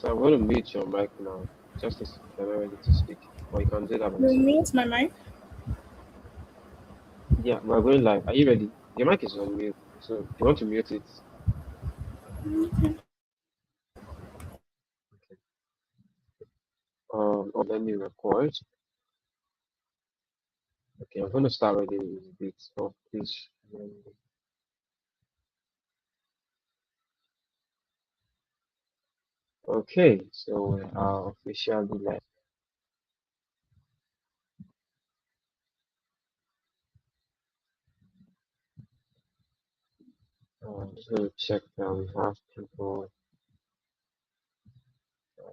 So I'm going to mute your mic now, just as you're not ready to speak. Or you can do that by You yourself. mute my mic? Yeah, we're going live. Are you ready? Your mic is on mute. So if you want to mute it, okay. Let me record. Okay, I'm going to start reading this bit. So please. Okay, so we are officially live. Just going to check that we have people. Um,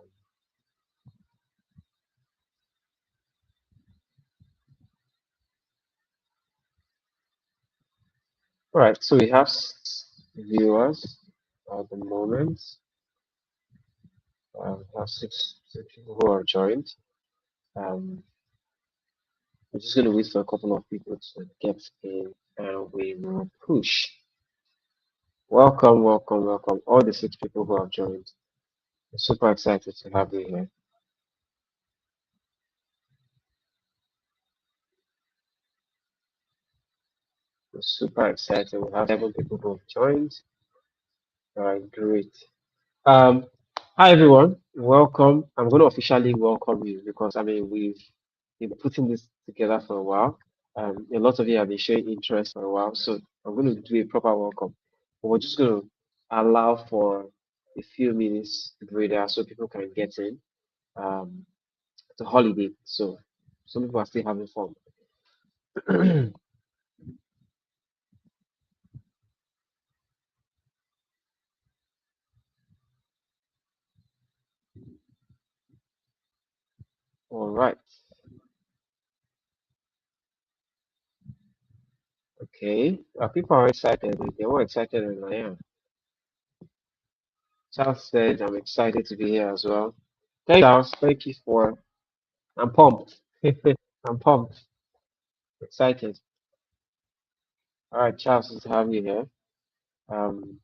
all right, so we have viewers at the moment. We have six people who are joined. Um, we're just going to wait for a couple of people to get in and we will push. Welcome, welcome, welcome. All the six people who have joined. I'm super excited to have you here. We're super excited. We have 7 people who have joined. All right, great. Um, Hi everyone, welcome. I'm going to officially welcome you because I mean we've been putting this together for a while. A lot of you have been showing interest for a while, so I'm going to do a proper welcome. But we're just going to allow for a few minutes breather so people can get in. It's a holiday, so some people are still having fun. All right, okay. People are excited. They're more excited than I am. Charles said, "I'm excited to be here as well." Thank you, Charles. Thank you for. I'm pumped. I'm pumped. Excited. All right, Charles, good to have you here. Um,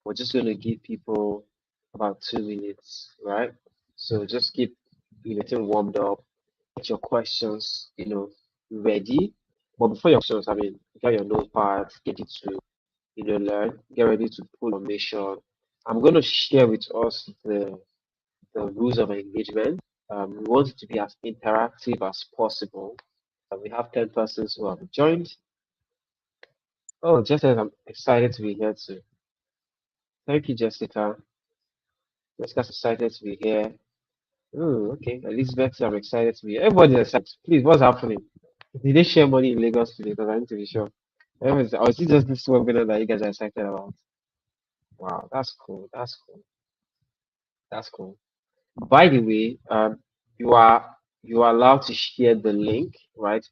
we're just going to give people about 2 minutes, right? So just keep getting warmed up, get your questions, ready. But before your questions, I mean, get your notepad, get it to, learn, get ready to pull information. I'm going to share with us the rules of engagement. We want it to be as interactive as possible. We have 10 persons who have joined. Oh, Jessica, I'm excited to be here too. Thank you, Jessica. Jessica's excited to be here. Oh, okay. Elizabeth, I'm excited to be here. Everybody's excited. Please, what's happening? Did they share money in Lagos today? Because I need to be sure. Or is it just this webinar that you guys are excited about? Wow, that's cool. That's cool. That's cool. By the way, you are allowed to share the link, right?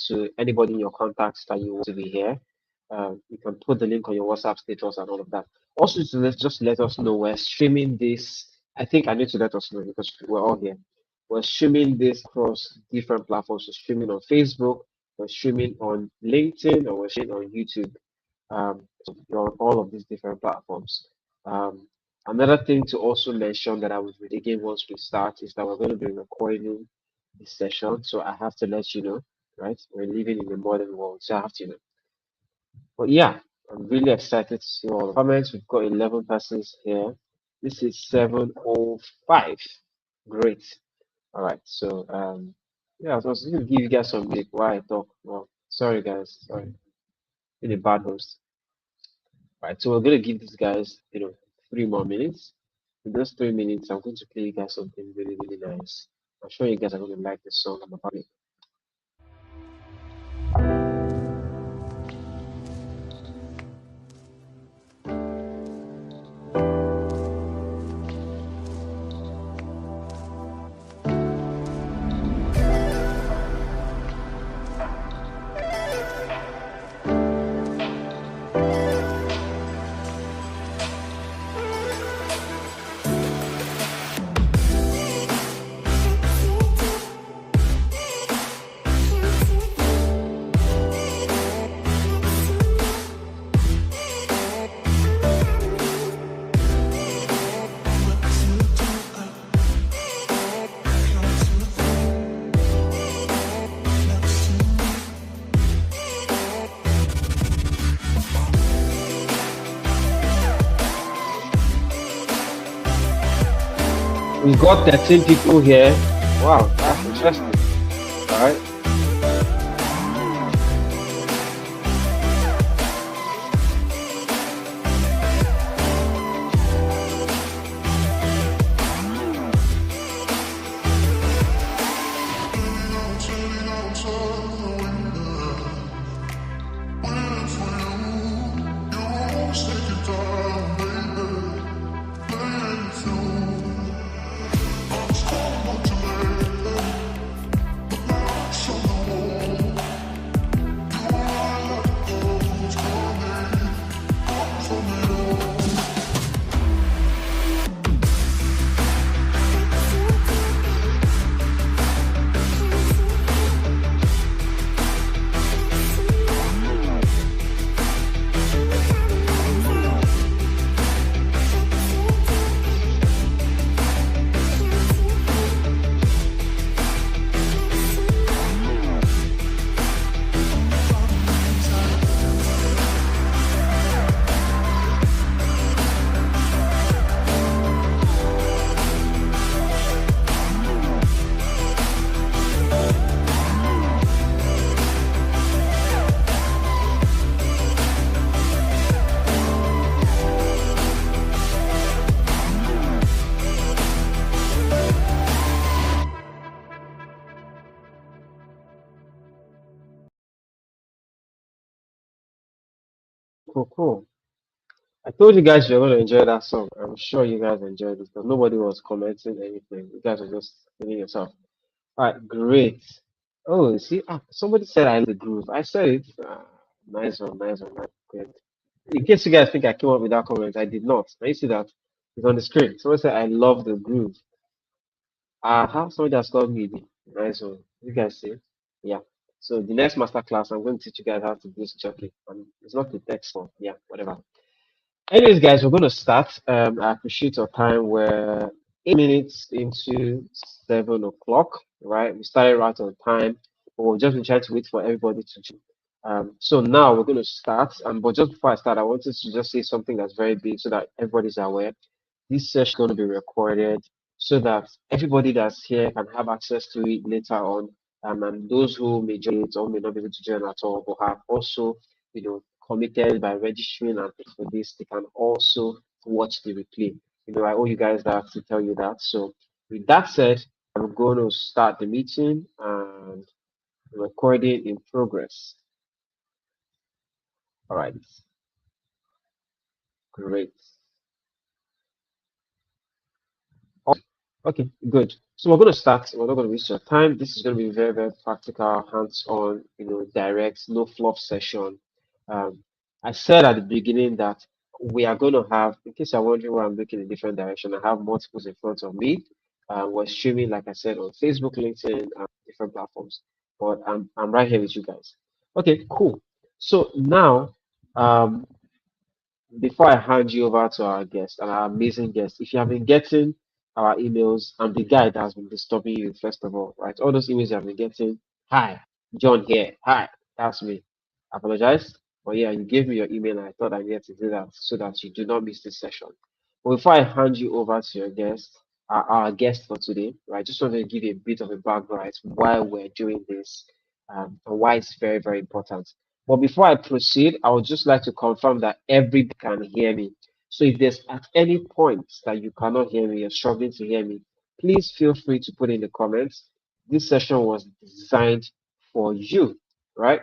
To anybody in your contacts that you want to be here. You can put the link on your WhatsApp status and all of that. Also, just let us know we're streaming this. I think I need to let us know because we're all here. We're streaming this across different platforms. We're streaming on Facebook, we're streaming on LinkedIn, or we're streaming on YouTube. So you're on all of these different platforms. Um, Another thing to also mention that I will read again once we start is that we're going to be recording this session. So I have to let you know, right? We're living in a modern world, so I have to know. But yeah, I'm really excited to see all the comments. We've got 11 persons here. This is 7:05. Great. All right. So yeah, I was going to give you guys some break while I talk. Well, sorry guys, sorry. Been a bad host. Right, so we're gonna give these guys, 3 more minutes. In those 3 minutes, I'm going to play you guys something really, really nice. I'm sure you guys are gonna like the song I'm about to play. We got 13 people here. Wow, that's interesting. All right. Cool, cool. I told you guys you're going to enjoy that song. I'm sure you guys enjoyed it because nobody was commenting anything. You guys were just feeling yourself. All right, great. Oh, see, somebody said I love the groove. I said it. Nice one, nice one, nice. Great. In case you guys think I came up with that comment, I did not. Now you see that it's on the screen. Someone said I love the groove. How somebody has called me the nice one. You guys see? Yeah. So the next master class, I'm going to teach you guys how to boost jockey. It's not the text form. Yeah, whatever. Anyways, guys, we're going to start. I appreciate your time. We're 8 minutes into 7 o'clock, right? We started right on time, but we've just been trying to wait for everybody to join. So now we're going to start. But just before I start, I wanted to just say something that's very big so that everybody's aware. This session is going to be recorded so that everybody that's here can have access to it later on. And those who may join it or may not be able to join at all, but have also, committed by registering and things for this, they can also watch the replay. I owe you guys that to tell you that. So, with that said, I'm going to start the meeting and recording in progress. All right, great. Okay, good. So we're going to start. We're not going to waste your time. This is going to be very, very practical, hands-on, direct, no fluff session. Um, I said at the beginning that we are going to have, in case you're wondering why I'm looking in a different direction, I have multiples in front of me. We're streaming, like I said, on Facebook, LinkedIn, and different platforms. But I'm right here with you guys. Okay, cool. So now, um, before I hand you over to our guest and our amazing guest, if you have been getting our emails, I'm the guy that has been disturbing you, first of all, right? All those emails you have been getting, hi, John here, hi, that's me. I apologize, but yeah, you gave me your email and I thought I needed to do that so that you do not miss this session. But before I hand you over to your guest, our guest for today, right, just want to give you a bit of a background why we're doing this and why it's very, very important. But before I proceed, I would just like to confirm that everybody can hear me. So if there's at any point that you cannot hear me, you're struggling to hear me, please feel free to put in the comments. This session was designed for you, right?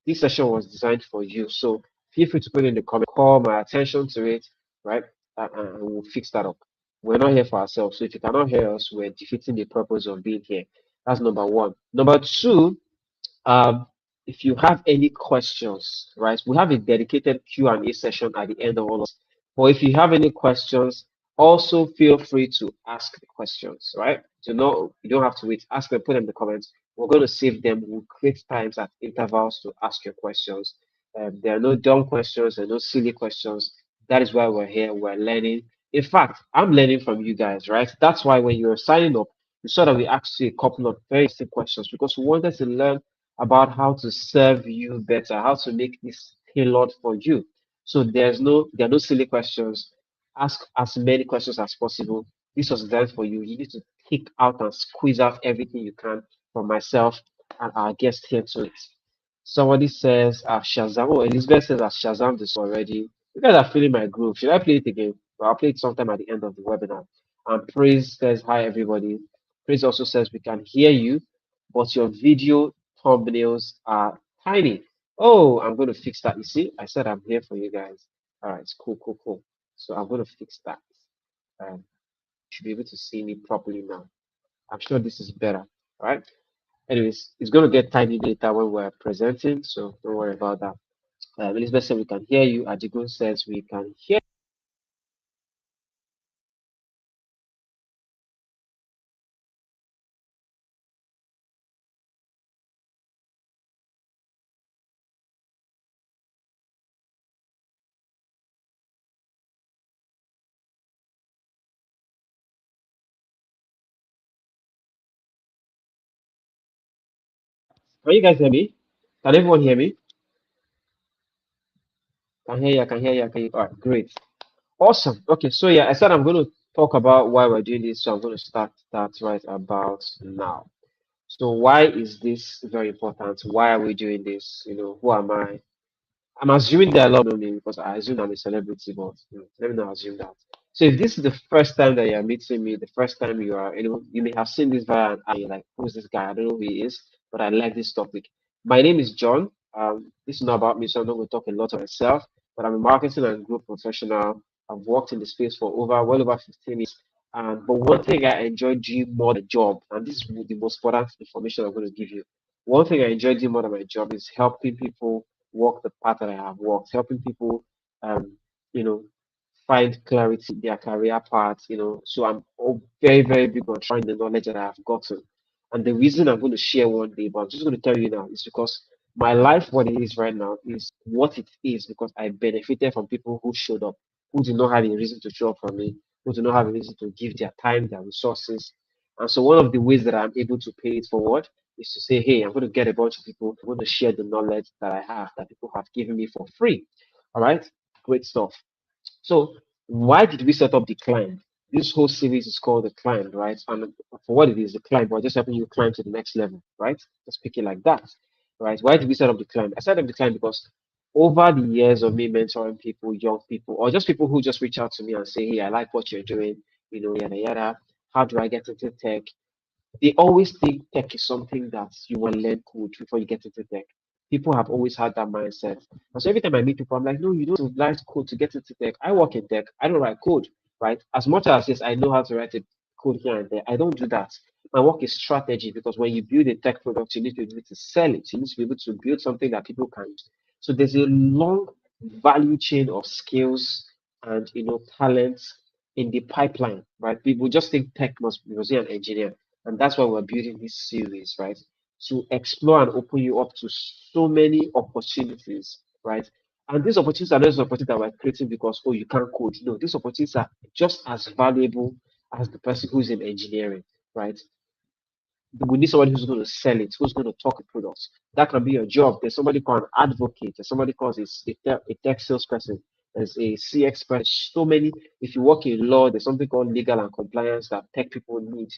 This session was designed for you. So feel free to put in the comment, call my attention to it, right? And we'll fix that up. We're not here for ourselves. So if you cannot hear us, we're defeating the purpose of being here. That's number one. Number two, um, if you have any questions, right, we have a dedicated Q&A session at the end of all of this. But if you have any questions, also feel free to ask the questions, right? You don't have to wait. Ask them, put them in the comments. We're going to save them. We'll create times at intervals to ask your questions. There are no dumb questions, there are no silly questions. That is why we're here. We're learning. In fact, I'm learning from you guys, right? That's why when you're signing up, you saw that we asked you a couple of very simple questions because we wanted to learn about how to serve you better, how to make this tailored for you. So there are no silly questions. Ask as many questions as possible. This was designed for you. You need to pick out and squeeze out everything you can from myself and our guest here tonight. Somebody says, Shazam. Oh, Elizabeth says, I've Shazam this already. You guys are feeling my groove. Should I play it again? Well, I'll play it sometime at the end of the webinar. And Praise says, hi, everybody. Praise also says, we can hear you, but your video thumbnails are tiny. Oh, I'm going to fix that. You see, I said I'm here for you guys. All right, cool, cool, cool. So I'm going to fix that. You should be able to see me properly now. I'm sure this is better. All right. Anyways, it's going to get tiny later when we're presenting, so don't worry about that. Elizabeth said we can hear you. Adigun says we can hear. Can you guys hear me? Can everyone hear me? Can hear you. I can hear you. I can hear you. All right, great. Awesome. Okay, so yeah, I said I'm going to talk about why we're doing this, so I'm going to start that right about now. So why is this very important? Why are we doing this? Who am I? I'm assuming there are a lot of me because I assume I'm a celebrity, but let me not assume that. So if this is the first time that you're meeting me, the first time you are, you may have seen this via an eye, like, who's this guy? I don't know who he is, but I like this topic. My name is John. This is not about me, so I'm not going to talk a lot of myself, but I'm a marketing and growth professional. I've worked in the space for well over 15 years. But one thing I enjoy doing more than job, and this is the most important information I'm going to give you. One thing I enjoy doing more than my job is helping people walk the path that I have walked, helping people, um, you know, find clarity in their career path. So I'm very, very big on trying the knowledge that I have gotten. And the reason I'm going to share one day, but I'm just going to tell you now, is because my life, what it is right now, is what it is because I benefited from people who showed up, who did not have a reason to show up for me, who do not have a reason to give their time, their resources. And so one of the ways that I'm able to pay it forward is to say, hey, I'm going to get a bunch of people, I'm going to share the knowledge that I have, that people have given me for free. All right, great stuff. So why did we set up the climb? This whole series is called the climb, right? And for what it is, the climb, we're just helping you climb to the next level, right? Just pick it like that, right? Why did we set up the climb? I set up the climb because over the years of me mentoring people, young people, or just people who just reach out to me and say, hey, I like what you're doing, yada yada. How do I get into tech? They always think tech is something that you will learn code before you get into tech. People have always had that mindset. And so every time I meet people, I'm like, no, you don't learn code to get into tech. I work in tech. I don't write code, right? As much as yes, I know how to write a code here and there, I don't do that. My work is strategy because when you build a tech product, you need to be able to sell it. You need to be able to build something that people can use. So there's a long value chain of skills and talents in the pipeline, right? People just think tech must be an engineer. And that's why we're building this series, right? To explore and open you up to so many opportunities, right? And these opportunities are not just opportunities that we're creating because, oh, you can't code. No, these opportunities are just as valuable as the person who's in engineering, right? We need somebody who's going to sell it, who's going to talk the products. That can be your job. There's somebody called an advocate. There's somebody called a tech salesperson. There's a CX person. So many. If you work in law, there's something called legal and compliance that tech people need.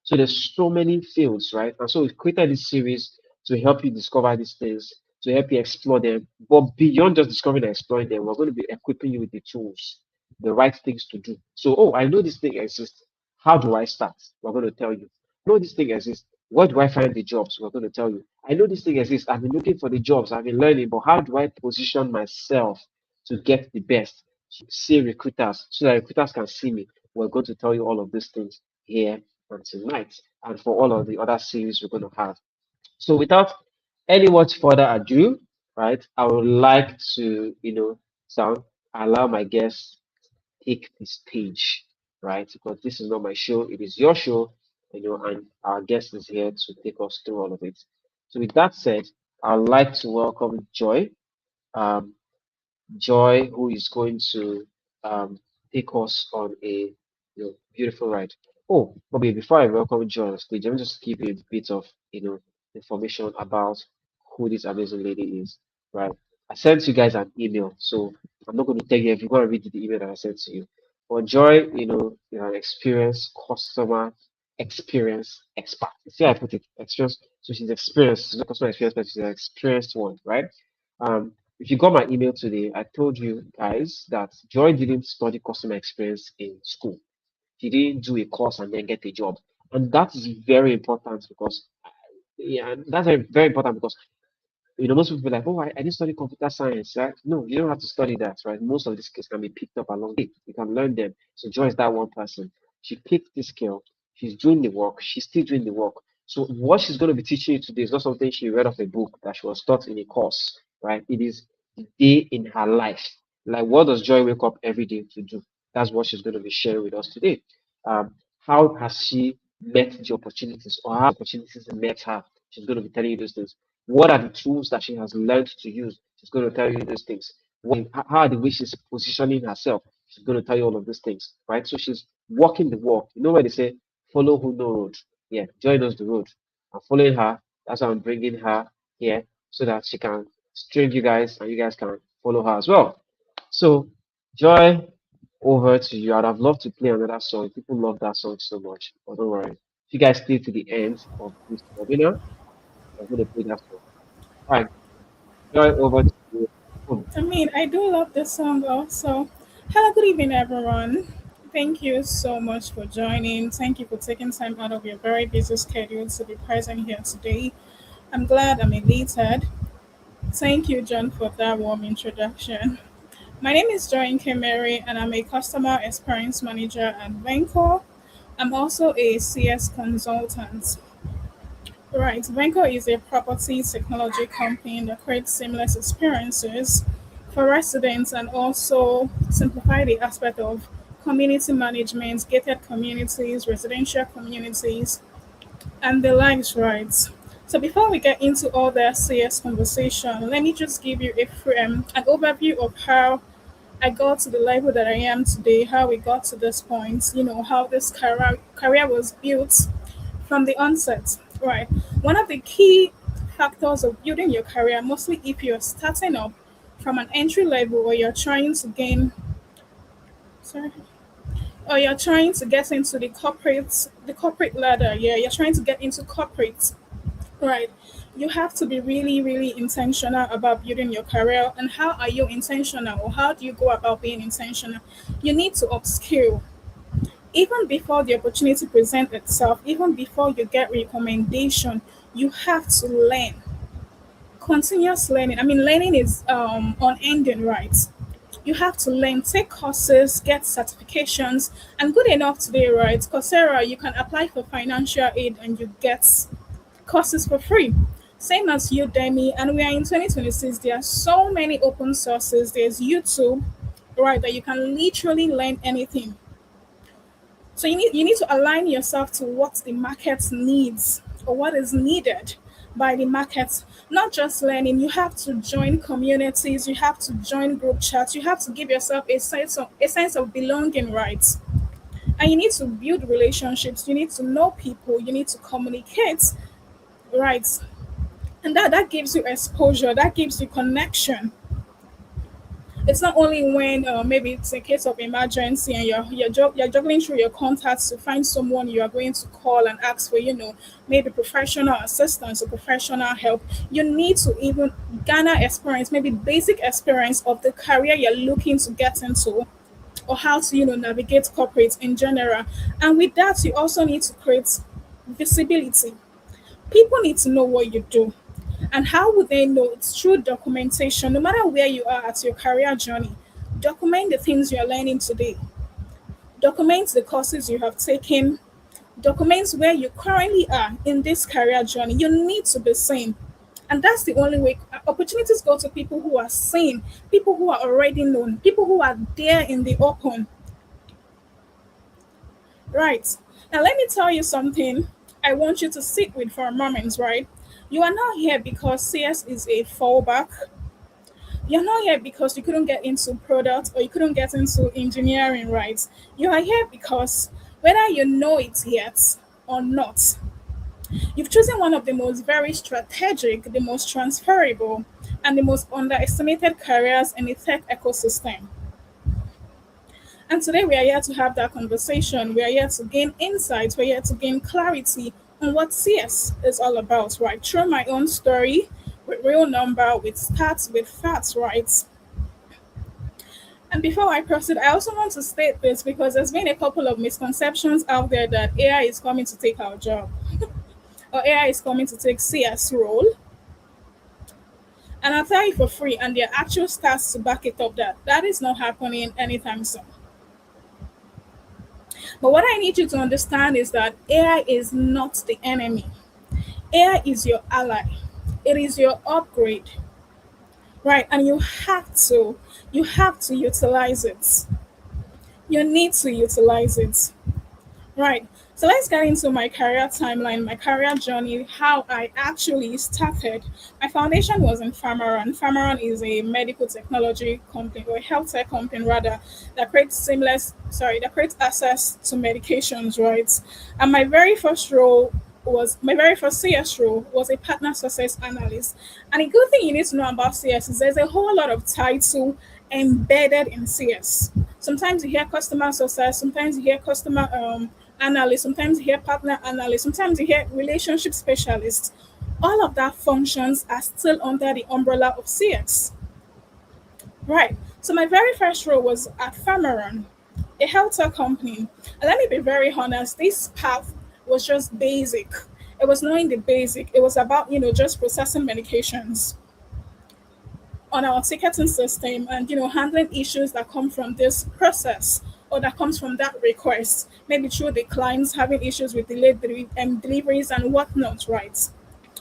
So there's so many fields, right? And so we created this series to help you discover these things, to help you explore them. But beyond just discovering and exploring them, we're going to be equipping you with the tools, the right things to do. So, oh, I know this thing exists. How do I start? We're going to tell you. I know this thing exists. Where do I find the jobs? We're going to tell you. I know this thing exists. I've been looking for the jobs. I've been learning, but how do I position myself to get the best? See recruiters so that recruiters can see me. We're going to tell you all of these things here and tonight, and for all of the other series we're going to have. So without any much further ado, right, I would like to, sound allow my guests take the stage, right? Because this is not my show, it is your show, and our guest is here to take us through all of it. So with that said, I'd like to welcome Joy. Um, Joy, who is going to take us on a beautiful ride. Oh, Bobby, before I welcome Joy on stage, let me just give you a bit of information about who this amazing lady is. Right. I sent you guys an email, so I'm not going to tell you if you're going to read the email that I sent to you. But Joy, is an experienced customer experience expert. You see, how I put it, experience. So she's experienced. She's not customer experience, but she's an experienced one, right? If you got my email today, I told you guys that Joy didn't study customer experience in school. She didn't do a course and then get a job, and that is very important because, yeah, that's very important because most people be like, oh, I didn't study computer science, right? No, you don't have to study that, right? Most of these skills can be picked up along the way. You can learn them. So Joy is that one person. She picked this skill. She's doing the work. She's still doing the work. So what she's going to be teaching you today is not something she read off a book that she was taught in a course, right? It is the day in her life. Like, what does Joy wake up every day to do? That's what she's going to be sharing with us today. How has she met the opportunities, or how opportunities met her? She's going to be telling you those things. What are the tools that she has learned to use? She's going to tell you those things. How are the ways she's positioning herself? She's going to tell you all of these things, right? So she's walking the walk. You know where they say, follow who know road. Yeah, Joy knows the road. I'm following her. That's why I'm bringing her here so that she can string you guys and you guys can follow her as well. So, Joy, over to you. I'd have loved to play another song. People love that song so much. But don't worry. If you guys stay to the end of this webinar, I'm going to play that song. All right. Joy, over to you. Boom. I mean, I do love this song also. Hello, good evening, everyone. Thank you so much for joining. Thank you for taking time out of your very busy schedule to be present here today. I'm glad I'm elated. Thank you, John, for that warm introduction. My name is Joy Nkemere, and I'm a customer experience manager at Venco. I'm also a CS consultant. Right, Venco is a property technology company that creates seamless experiences for residents and also simplify the aspect of community management, gated communities, residential communities, and the likes, right? So before we get into all the CS conversation, let me just give you an overview of how I got to the level that I am today, how we got to this point, how this career was built from the onset. Right. One of the key factors of building your career, mostly if you're starting up from an entry level or you're trying to gain, sorry, or you're trying to get into the corporate ladder. Yeah, you're trying to get into corporate. Right. You have to be really, really intentional about building your career. And how are you intentional, or how do you go about being intentional? You need to upskill even before the opportunity presents itself, even before you get recommendation. You have to learn. Continuous learning. I mean, learning is unending, right? You have to learn, take courses, get certifications, and good enough today, right? Coursera, you can apply for financial aid and you get courses for free. Same as Udemy, and we are in 2026. There are so many open sources. There's YouTube, right, that you can literally learn anything. So you need to align yourself to what the market needs or what is needed by the market. Not just learning, you have to join communities, you have to join group chats, you have to give yourself a sense of belonging, right? And you need to build relationships, you need to know people, you need to communicate, right? And that gives you exposure, that gives you connection. It's not only when maybe it's a case of emergency and you're juggling through your contacts to find someone you are going to call and ask for, maybe professional assistance or professional help. You need to even garner experience, maybe basic experience of the career you're looking to get into, or how to navigate corporates in general. And with that, you also need to create visibility. People need to know what you do. And how would they know? It's through documentation. No matter where you are at your career journey, document the things you are learning today. Document the courses you have taken. Document where you currently are in this career journey. You need to be seen. And that's the only way opportunities go to people who are seen, people who are already known, people who are there in the open. Right. Now, let me tell you something I want you to sit with for a moment, right? You are not here because CS is a fallback. You're not here because you couldn't get into product or you couldn't get into engineering, right? You are here because whether you know it yet or not, you've chosen one of the most very strategic, the most transferable, and the most underestimated careers in the tech ecosystem. And today we are here to have that conversation. We are here to gain insights. We're here to gain clarity on what CS is all about, right? Through my own story, with real number, with stats, with facts, right? And before I proceed, I also want to state this because there's been a couple of misconceptions out there that AI is coming to take our job or AI is coming to take CS role. And I'll tell you for free, and there are actual stats to back it up that that is not happening anytime soon. But what I need you to understand is that AI is not the enemy. AI is your ally. It is your upgrade, right? And you have to utilize it. You need to utilize it. Right. So let's get into my career timeline, my career journey, how I actually started. My foundation was in Pharmaron. Pharmaron is a medical technology company or a health tech company rather that creates access to medications, right? And my very first CS role was a partner success analyst. And a good thing you need to know about CS is there's a whole lot of title embedded in CS. Sometimes you hear customer success, sometimes you hear customer analyst, sometimes you hear partner analyst, sometimes you hear relationship specialist. All of that functions are still under the umbrella of CS. Right. So my very first role was at Pharmaron, a healthcare company. And let me be very honest, this path was just basic. It was knowing the basic. It was about, just processing medications on our ticketing system and handling issues that come from this process or that comes from that request, maybe through the clients having issues with delayed deliveries and whatnot, right?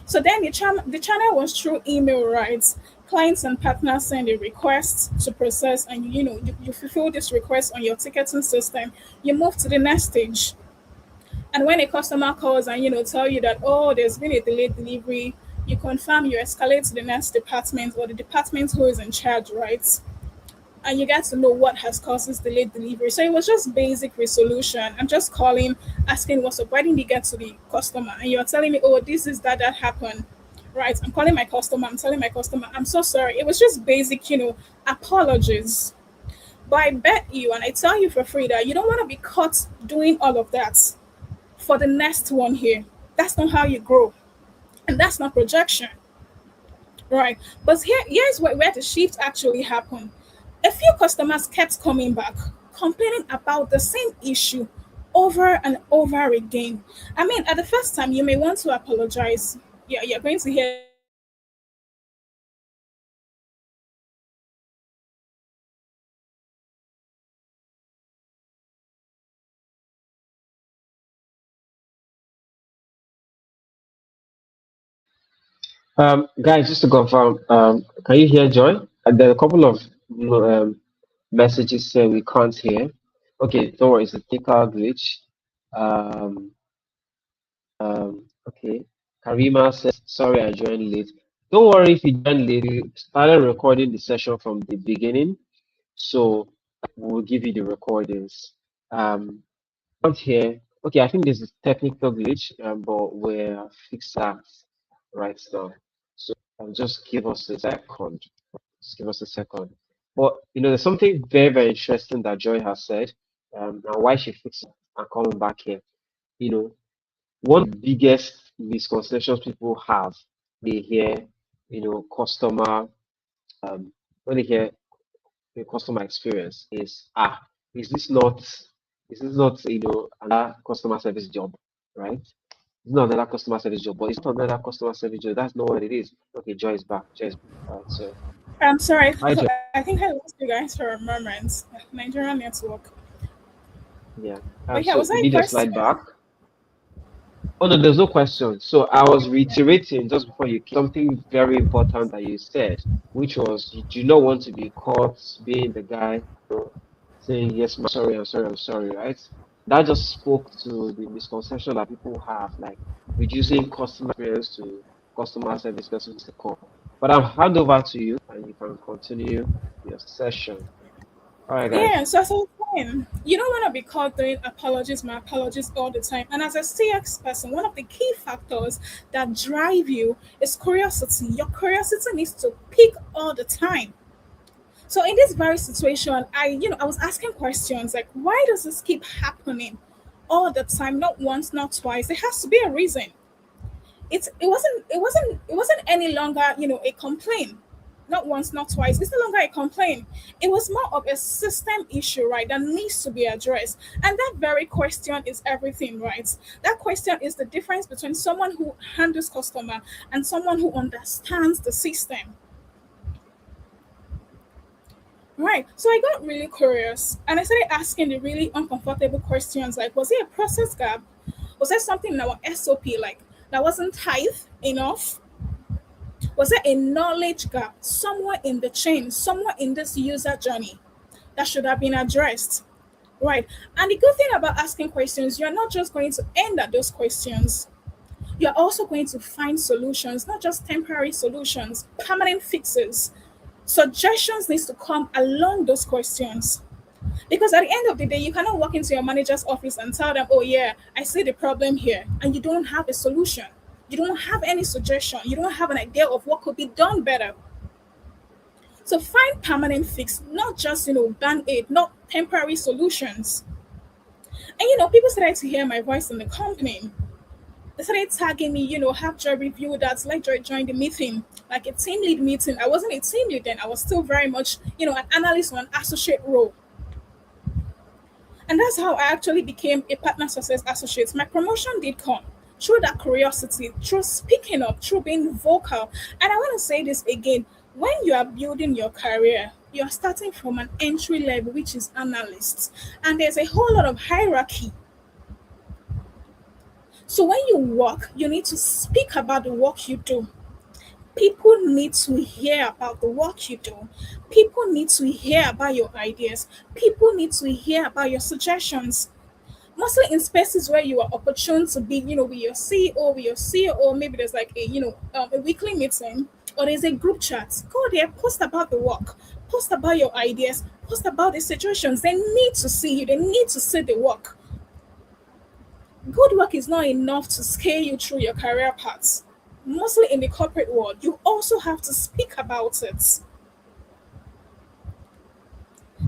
So then the channel was through email, right? Clients and partners send a request to process, and you fulfill this request on your ticketing system. You move to the next stage, and when a customer calls and tell you that, oh, there's been a delayed delivery, you confirm, you escalate to the next department or the department who is in charge, right? And you get to know what has caused this delayed delivery. So it was just basic resolution. I'm just calling, asking what's up. Why didn't you get to the customer? And you're telling me, oh, this is that happened. Right. I'm calling my customer. I'm telling my customer, I'm so sorry. It was just basic, apologies. But I bet you, and I tell you for free that you don't want to be caught doing all of that for the next one here. That's not how you grow. And that's not projection. Right. But here's where the shift actually happened. A few customers kept coming back, complaining about the same issue over and over again. I mean, at the first time, you may want to apologize. Yeah, you're going to hear that I'm apologizing. But at the end of the day, you have to know that this is not the issue. Guys, just to confirm, can you hear Joy? There are a couple of messages saying we can't hear. Okay, don't worry, it's a technical glitch. Um, okay. Karima says, sorry I joined late. Don't worry if you joined late. We started recording the session from the beginning, so we'll give you the recordings. Can't hear. Okay, I think this is technical glitch, but we're fixed that right now. So just give us a second. Just give us a second. But there's something very, very interesting that Joy has said, and why she fixed it and coming back here. You know, one of the biggest misconceptions people have, they hear, customer, when they hear the customer experience is, is this not, is this not, another customer service job, right? It's not another customer service job, but it's not another customer service job. That's not what it is. Okay, Joy is back. Joy is back. All right, so, I'm sorry. hi, Joy. I think I lost you guys for a moment. Nigerian network. Yeah. But yeah, So was we I a need a slide question? back. Oh no, there's no question. So I was reiterating just before you came, something very important that you said, which was you do not want to be caught being the guy saying yes, I'm sorry, I'm sorry, right? That just spoke to the misconception that people have, like reducing customer experience to customer service versus the call. But I'll hand over to you and you can continue your session. All right, guys. Yeah, so as I was saying, you don't want to be caught doing apologies, my apologies all the time. And as a CX person, one of the key factors that drive you is curiosity. Your curiosity needs to peak all the time. So in this very situation, I was asking questions like, why does this keep happening all the time, not once, not twice? There has to be a reason. It wasn't any longer, a complaint. Not once, not twice. It's no longer a complaint. It was more of a system issue, right, that needs to be addressed. And that very question is everything, right? That question is the difference between someone who handles customer and someone who understands the system. Right. So I got really curious and I started asking the really uncomfortable questions like, was it a process gap? Was there something in our SOP like that wasn't tight enough? Was there a knowledge gap somewhere in the chain, somewhere in this user journey that should have been addressed? Right. And the good thing about asking questions, you're not just going to end at those questions. You're also going to find solutions, not just temporary solutions, permanent fixes. Suggestions needs to come along those questions. Because at the end of the day, you cannot walk into your manager's office and tell them, oh, yeah, I see the problem here, and you don't have a solution. You don't have any suggestion. You don't have an idea of what could be done better. So find permanent fix, not just, band aid, not temporary solutions. And, people started to hear my voice in the company. They started tagging me, have Joy review that, let Joy join the meeting, like a team lead meeting. I wasn't a team lead then. I was still very much, an analyst or an associate role. And that's how I actually became a partner success associate. My promotion did come through that curiosity, through speaking up, through being vocal. And I want to say this again, when you are building your career, you are starting from an entry level, which is analyst. And there's a whole lot of hierarchy. So when you work, you need to speak about the work you do. People need to hear about the work you do. People need to hear about your ideas. People need to hear about your suggestions. Mostly in spaces where you are opportune to be, with your CEO, with your CEO, maybe there's like a weekly meeting or there's a group chat. Go there, post about the work, post about your ideas, post about the situations. They need to see you. They need to see the work. Good work is not enough to scale you through your career paths. Mostly in the corporate world, you also have to speak about it.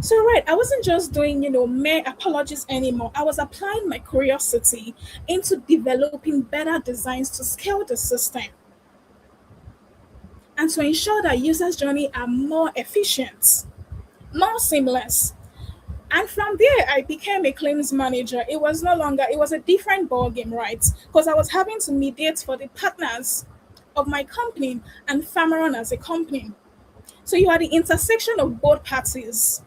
So, right, I wasn't just doing, mere apologies anymore. I was applying my curiosity into developing better designs to scale the system and to ensure that users' journey are more efficient, more seamless. And from there, I became a claims manager. It was no longer, it was a different ballgame, right? Because I was having to mediate for the partners of my company and Farmeron as a company. So you are the intersection of both parties.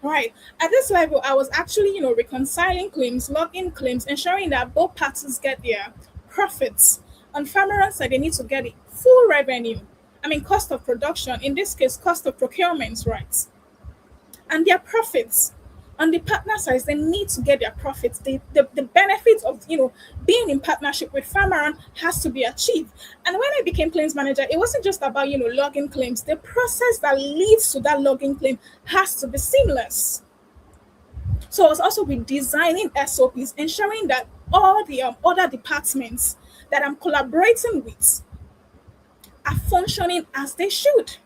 Right. At this level, I was actually, reconciling claims, logging claims, ensuring that both parties get their profits. On Farmeron side, they need to get the full revenue. I mean, cost of production, in this case, cost of procurement, right? And their profits. On the partner side, they need to get their profits. The benefits of being in partnership with Farmeron has to be achieved. And when I became claims manager, it wasn't just about logging claims. The process that leads to that logging claim has to be seamless. So I was also redesigning SOPs, ensuring that all the other departments that I'm collaborating with are functioning as they should.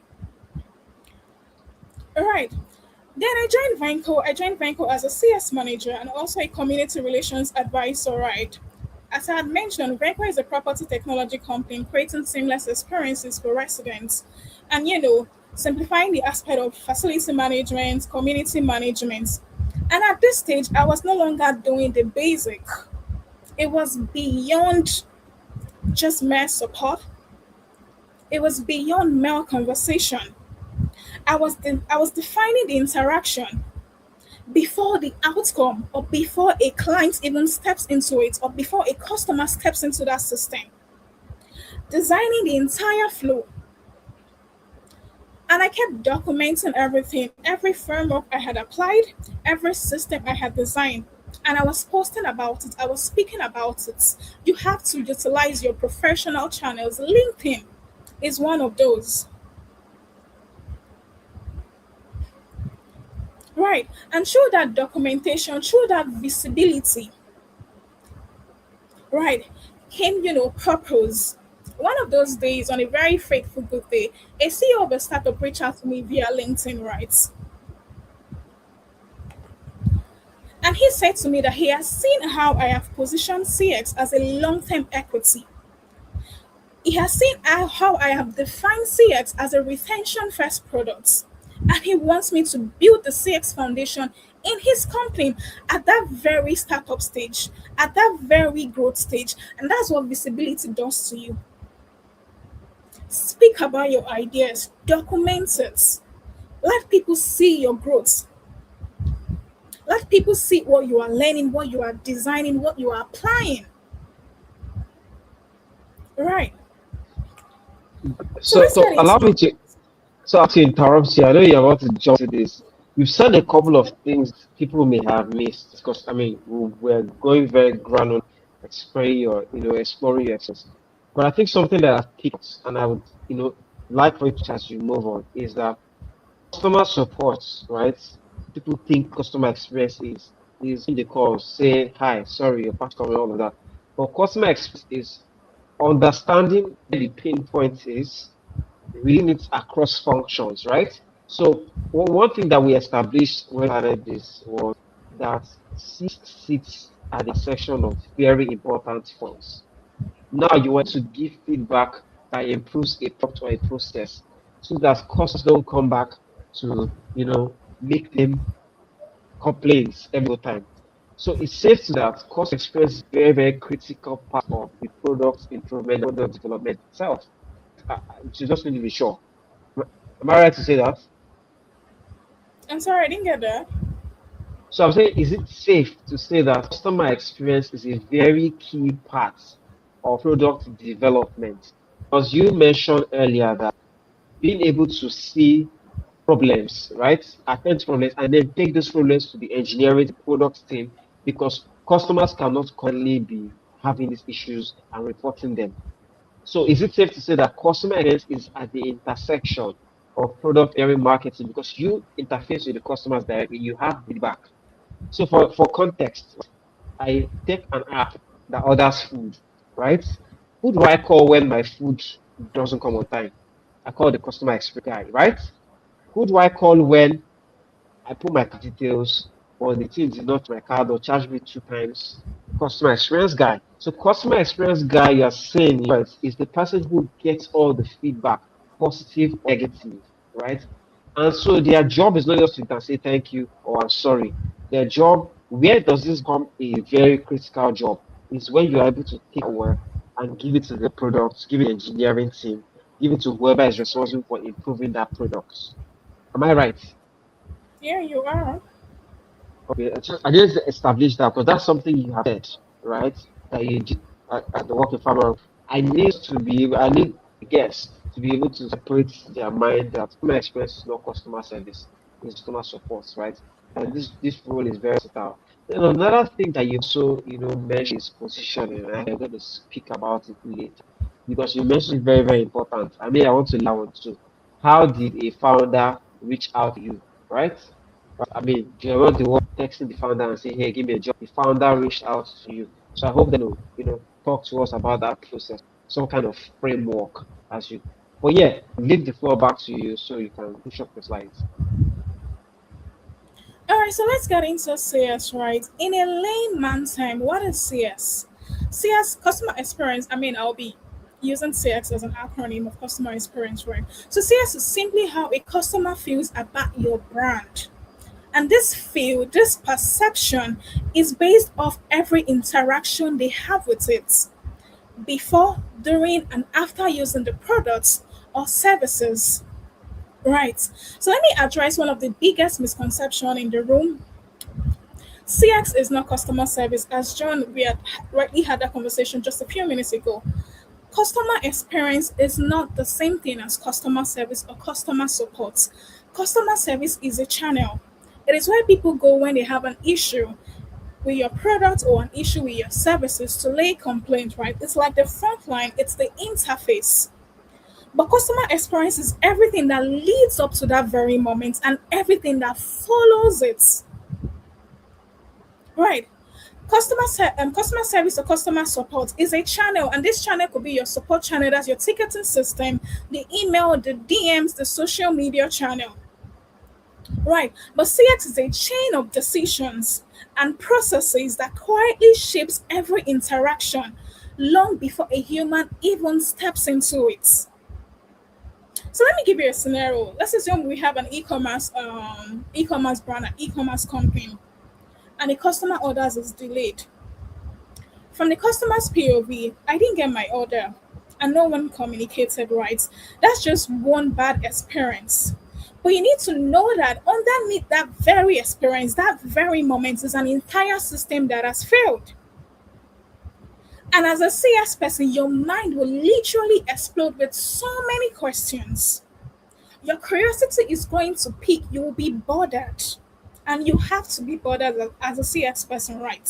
All right. Then I joined Venco. I joined Venco as a CS manager and also a community relations advisor, right? As I had mentioned, Venco is a property technology company creating seamless experiences for residents and, simplifying the aspect of facility management, community management. And at this stage, I was no longer doing the basic. It was beyond just mere support. It was beyond mere conversation. I was defining the interaction before the outcome or before a client even steps into it or before a customer steps into that system. Designing the entire flow. And I kept documenting everything, every framework I had applied, every system I had designed. And I was posting about it, I was speaking about it. You have to utilize your professional channels. LinkedIn is one of those. Right. And through that documentation, through that visibility, right, came, purpose. One of those days, on a very fateful good day, a CEO of a startup reached out to me via LinkedIn, right? And he said to me that he has seen how I have positioned CX as a long term equity. He has seen how I have defined CX as a retention first product. And he wants me to build the CX foundation in his company at that very startup stage, at that very growth stage. And that's what visibility does to you. Speak about your ideas, document it. Let people see your growth. Let people see what you are learning, what you are designing, what you are applying. Right. So let's So get allow into me to interrupt you. I know you're about to jump to this. You've said a couple of things people may have missed because I mean we're going very granular, exploring your experience. But I think something that I've picked and I would like for you to as you move on is that customer support, right? People think customer experience is when they call, say hi, sorry, your package coming, all of that. But customer experience is understanding where the pain point is, reading it across functions, right? So one thing that we established when we started this was that six sits at the section of very important points. Now you want to give feedback that improves a product or a process so that customers don't come back to, make them complaints every time. So it's safe to that customer experience is very, very critical part of the product improvement, product development itself. You just need to be sure. Am I right to say that? I'm sorry, I didn't get that. So I'm saying, is it safe to say that customer experience is a very key part of product development? Because you mentioned earlier that being able to see problems, right? Attend to problems and then take those problems to the engineering product team because customers cannot currently be having these issues and reporting them. So is it safe to say that customer experience is at the intersection of product area marketing because you interface with the customers directly, you have feedback. So for context, I take an app that orders food, right? Who do I call when my food doesn't come on time? I call the customer experience guy, right? Who do I call when I put my details, or the team did not my card or charge me two times? Customer experience guy. So customer experience guy you're saying right, is the person who gets all the feedback, positive, negative, right? And so their job is not just to can say thank you or I'm sorry. Their job, where does this become a very critical job? Is when you're able to take work and give it to the product, give it to the engineering team, give it to whoever is responsible for improving that product. Am I right? Yeah, you are. Okay, I just establish that because that's something you have said, right? That you did at the working farmer. I need guests to be able to separate their mind that customer experience is not customer service, it's customer support, right? And this role is very versatile. Then another thing that you also, mentioned is positioning, and I'm going to speak about it later because you mentioned it very, very important. I mean, I want to learn too. How did a founder reach out to you, right? I mean, you're not the one texting the founder and saying, "Hey, give me a job." The founder reached out to you. So I hope that talk to us about that process, some kind of framework as you. But yeah, leave the floor back to you so you can push up the slides. All right, so let's get into CS, right? In a layman time, what is CS? CS, customer experience. I mean, I'll be using CX as an acronym of customer experience, right? So CS is simply how a customer feels about your brand. And this feel, this perception is based off every interaction they have with it before, during, and after using the products or services. Right. So let me address one of the biggest misconception in the room. CX is not customer service. As John, we had rightly had that conversation just a few minutes ago. Customer experience is not the same thing as customer service or customer support. Customer service is a channel. It is where people go when they have an issue with your product or an issue with your services to lay complaint, right? It's like the front line, it's the interface. But customer experience is everything that leads up to that very moment and everything that follows it. Right. Customer service or customer support is a channel, and this channel could be your support channel, that's your ticketing system, the email, the DMs, the social media channel. Right. But CX is a chain of decisions and processes that quietly shapes every interaction long before a human even steps into it. So let me give you a scenario. Let's assume we have an e-commerce brand, an e-commerce company, and the customer orders is delayed. From the customer's POV, I didn't get my order and no one communicated right. That's just one bad experience. But you need to know that underneath that very experience, that very moment is an entire system that has failed. And as a CS person, your mind will literally explode with so many questions. Your curiosity is going to peak. You will be bothered. And you have to be bothered as a CS person, right?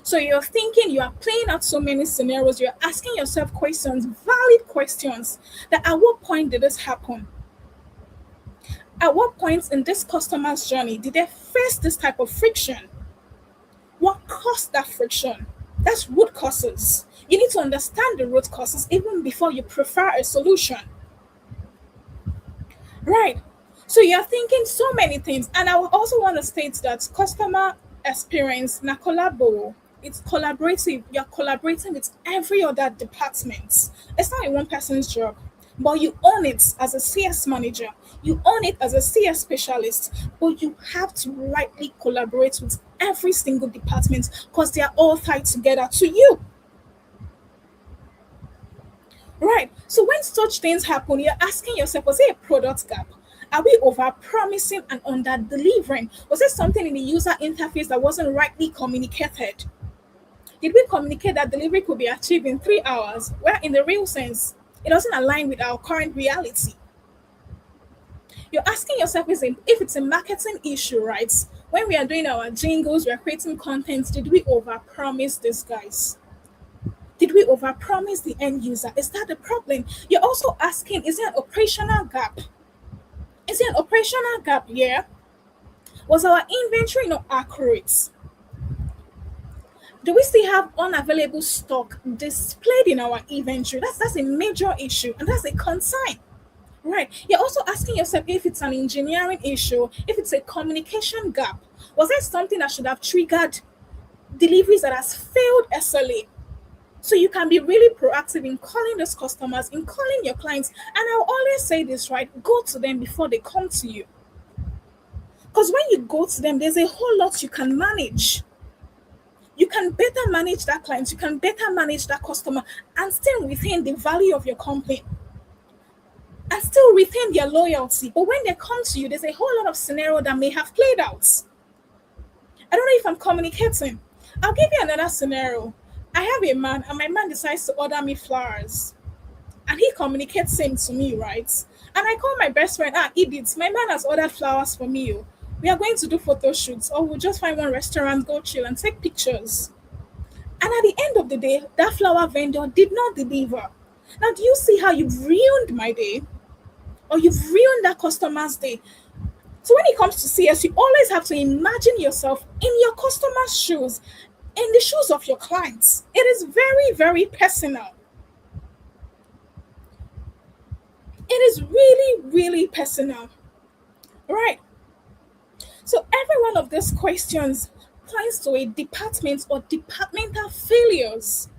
So you're thinking, you are playing out so many scenarios, you're asking yourself questions, valid questions, that at what point did this happen? At what point in this customer's journey did they face this type of friction? What caused that friction? That's root causes. You need to understand the root causes even before you prefer a solution. Right. So you're thinking so many things. And I would also want to state that customer experience, na collabo, it's collaborative. You're collaborating with every other department. It's not a one person's job, but you own it as a CS manager. You own it as a CS specialist, but you have to rightly collaborate with every single department because they are all tied together to you. Right. So when such things happen, you're asking yourself, was it a product gap? Are we over promising and under delivering? Was there something in the user interface that wasn't rightly communicated? Did we communicate that delivery could be achieved in 3 hours, where in the real sense, it doesn't align with our current reality? You're asking yourself if it's a marketing issue, right? When we are doing our jingles, we are creating content, did we over promise these guys? Did we overpromise the end user? Is that the problem? You're also asking, is there an operational gap? Is there an operational gap here? Was our inventory not accurate? Do we still have unavailable stock displayed in our inventory? That's a major issue, and that's a concern. Right. You're also asking yourself if it's an engineering issue, if it's a communication gap. Was there something that should have triggered deliveries that has failed SLA? So you can be really proactive in calling those customers, in calling your clients. And I'll always say this, right? Go to them before they come to you. Because when you go to them, there's a whole lot you can manage. You can better manage that client, you can better manage that customer, and still retain the value of your company, and still retain their loyalty. But when they come to you, there's a whole lot of scenario that may have played out. I don't know if I'm communicating. I'll give you another scenario. I have a man, and my man decides to order me flowers. And he communicates same to me, right? And I call my best friend, Edith, my man has ordered flowers for me. Oh. We are going to do photo shoots, or we'll just find one restaurant, go chill, and take pictures. And at the end of the day, that flower vendor did not deliver. Now, do you see how you've ruined my day? Or you've ruined that customer's day? So when it comes to CS, you always have to imagine yourself in your customer's shoes, in the shoes of your clients. It is very, very personal. It is really, really personal. Right. So every one of these questions points to a department or departmental failures.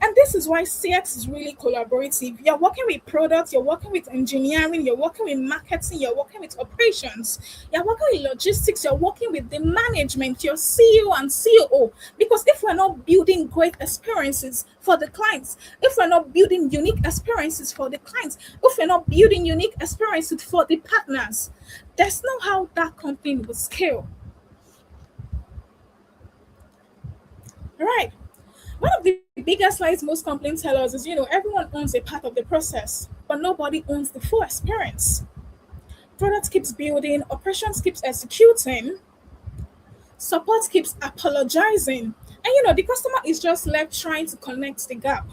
And this is why CX is really collaborative. You're working with products, you're working with engineering, you're working with marketing, you're working with operations, you're working with logistics, you're working with the management, your CEO and COO. Because if we're not building great experiences for the clients, if we're not building unique experiences for the clients, if we're not building unique experiences for the partners, there's no how that company will scale. Right. One of the biggest lies most companies tell us is, everyone owns a part of the process, but nobody owns the full experience. Product keeps building, operations keeps executing, support keeps apologizing, and the customer is just left trying to connect the gap.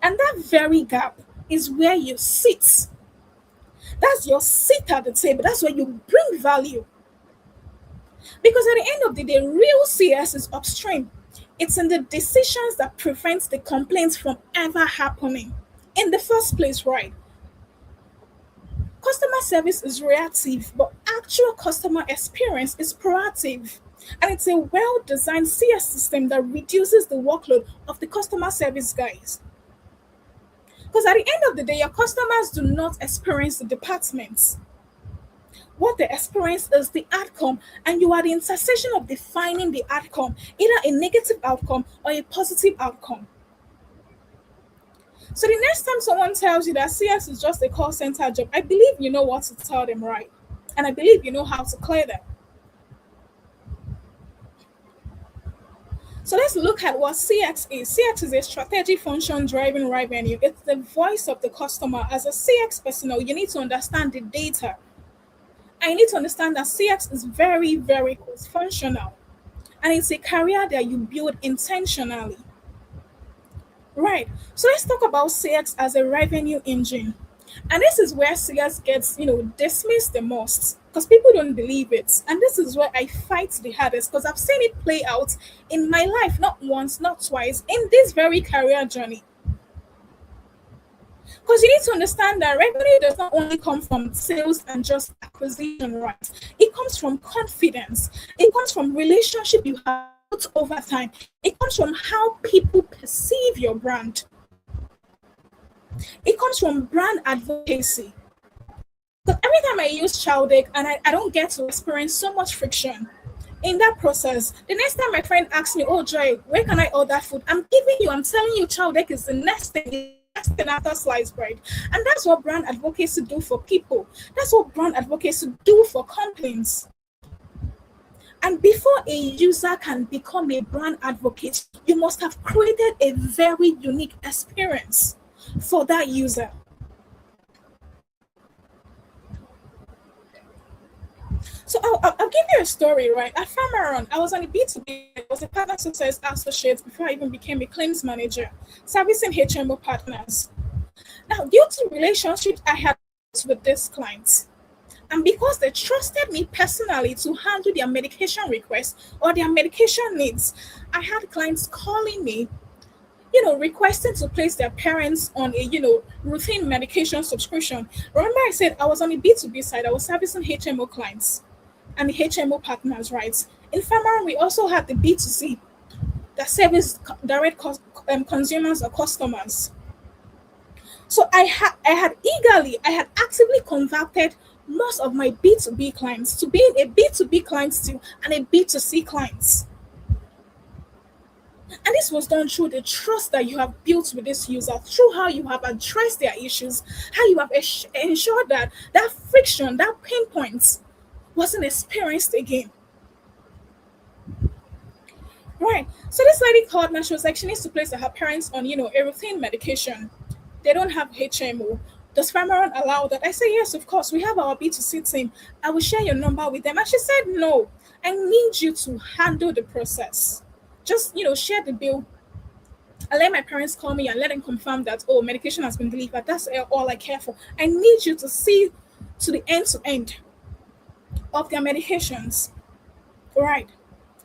And that very gap is where you sit. That's your seat at the table. That's where you bring value. Because at the end of the day, real CS is upstream. It's in the decisions that prevents the complaints from ever happening in the first place, right? Customer service is reactive, but actual customer experience is proactive. And it's a well designed CS system that reduces the workload of the customer service guys. Because at the end of the day, your customers do not experience the departments. What they experience is the outcome, and you are the intersection of defining the outcome, either a negative outcome or a positive outcome. So the next time someone tells you that CS is just a call center job, I believe you know what to tell them, right? And I believe you know how to clear them. So let's look at what CX is. CX is a strategy function driving revenue. It's the voice of the customer. As a CX personnel, you need to understand the data. I need to understand that CX is very, very functional. And it's a career that you build intentionally. Right. So let's talk about CX as a revenue engine. And this is where CS gets, dismissed the most because people don't believe it. And this is where I fight the hardest because I've seen it play out in my life, not once, not twice, in this very career journey. Because you need to understand that revenue does not only come from sales and just acquisition rights. It comes from confidence. It comes from relationship you have built over time. It comes from how people perceive your brand. It comes from brand advocacy. Because every time I use Chowdeck and I don't get to experience so much friction in that process, the next time my friend asks me, oh Joy, where can I order food? I'm telling you, Chowdeck is the next thing after sliced bread. And that's what brand advocacy do for people. That's what brand advocacy do for companies. And before a user can become a brand advocate, you must have created a very unique experience for that user. So I'll give you a story, right? At Farmaron, I was on a B2B. I was a partner success associate before I even became a claims manager, servicing HMO partners. Now, due to relationships I had with these clients, and because they trusted me personally to handle their medication requests or their medication needs, I had clients calling me, requesting to place their parents on a, routine medication subscription. Remember I said I was on the B2B side, I was servicing HMO clients and the HMO partners, right? In Farmer, we also had the B2C that service direct consumers or customers. So I had actively converted most of my B2B clients to being a B2B client still and a B2C clients. And this was done through the trust that you have built with this user, through how you have addressed their issues, how you have ensured that that friction, that pain points wasn't experienced again. Right. So this lady called me. She was like, she needs to place her parents on, a routine medication. They don't have HMO. Does Farmaron allow that? I said, yes, of course. We have our B2C team. I will share your number with them. And she said, no, I need you to handle the process. Just, share the bill. I let my parents call me and let them confirm that, oh, medication has been delivered. That's all I care for. I need you to see to the end of their medications. Right.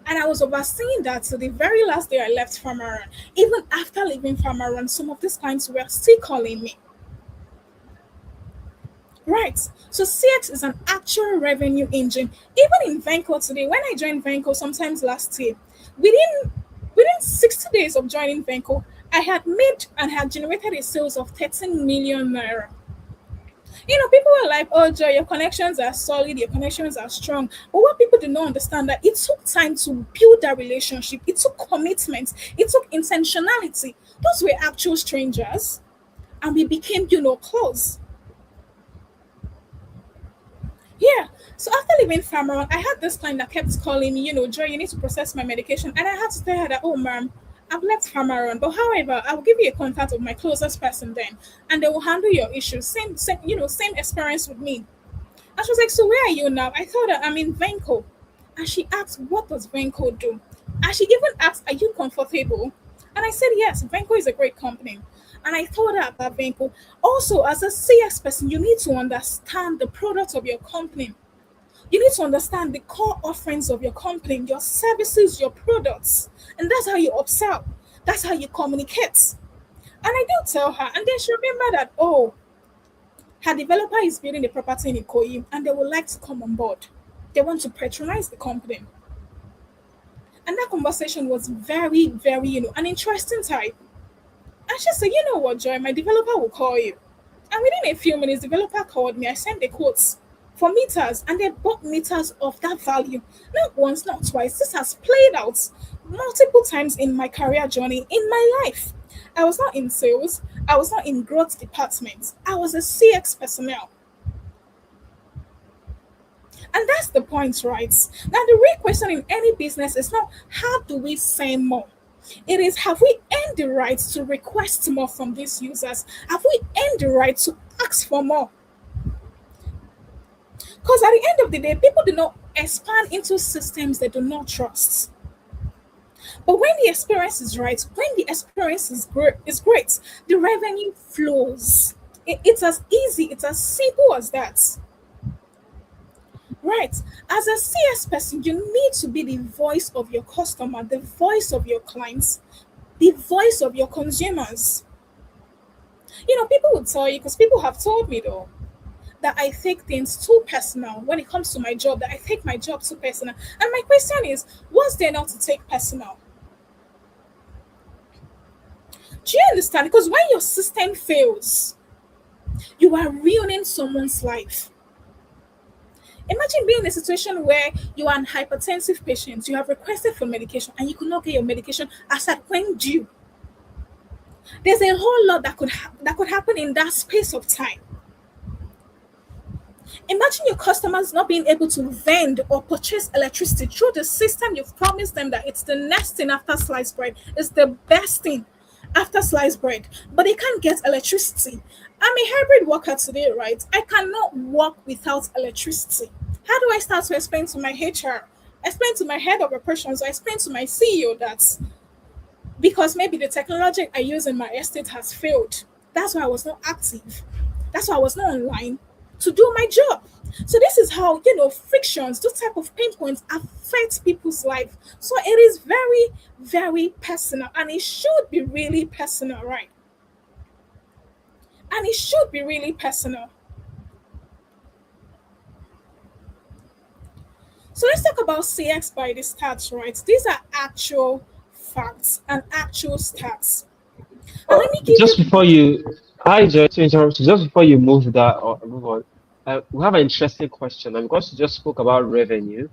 And I was overseeing that to the very last day I left Farmaron. Even after leaving Farmaron, some of these clients were still calling me. Right. So CX is an actual revenue engine. Even in Venco today, when I joined Venco sometimes last year, within 60 days of joining Venco, I had made and had generated a sales of 13 million naira. People were like, oh, Joy, your connections are solid, your connections are strong. But what people did not understand that it took time to build that relationship. It took commitment. It took intentionality. Those were actual strangers. And we became, close. Yeah. So after leaving Farmeron, I had this client that kept calling me, Joy, you need to process my medication. And I had to tell her that, oh, ma'am, I've left Farmeron. But however, I will give you a contact of my closest person then. And they will handle your issues. Same experience with me. And she was like, so where are you now? I told her I'm in Venco. And she asked, what does Venco do? And she even asked, are you comfortable? And I said, yes, Venco is a great company. And I told her about Venco. Also, as a CS person, you need to understand the product of your company. You need to understand the core offerings of your company, your services, your products. And that's how you upsell. That's how you communicate. And I do tell her, and then she remember that, oh, her developer is building a property in Ikoyi and they would like to come on board. They want to patronize the company. And that conversation was very, very, an interesting type. And she said, you know what, Joy, my developer will call you. And within a few minutes, developer called me. I sent the quotes for meters, and they bought meters of that value. Not once, not twice. This has played out multiple times in my career journey in my life. I was not in sales. I was not in growth department. I was a CX personnel. And that's the point, right? Now, the real question in any business is not how do we say more? It is have we earned the right to request more from these users? Have we earned the right to ask for more? Because at the end of the day, people do not expand into systems they do not trust. But when the experience is right, when the experience is great, the revenue flows. It's as easy, it's as simple as that. Right. As a CS person, you need to be the voice of your customer, the voice of your clients, the voice of your consumers. People would tell you, because people have told me though, that I take things too personal when it comes to my job, that I take my job too personal. And my question is, what's there not to take personal? Do you understand? Because when your system fails, you are ruining someone's life. Imagine being in a situation where you are an hypertensive patient, you have requested for medication, and you could not get your medication as at when due. There's a whole lot that could happen in that space of time. Imagine your customers not being able to vend or purchase electricity through the system you've promised them that it's the next thing after sliced bread, it's the best thing after sliced bread, but they can't get electricity. I'm a hybrid worker today, right? I cannot work without electricity. How do I start to explain to my HR, explain to my head of operations, or explain to my CEO that because maybe the technology I use in my estate has failed? That's why I was not active. That's why I was not online to do my job. So this is how frictions, those type of pain points affect people's life. So it is very, very personal, and it should be really personal, right? And it should be really personal. So let's talk about CX by the stats, right? These are actual facts and actual stats. And let me give Just you. before you, hi Joy, to interrupt you, just before you move that or move on, we have an interesting question. And because you just spoke about revenue,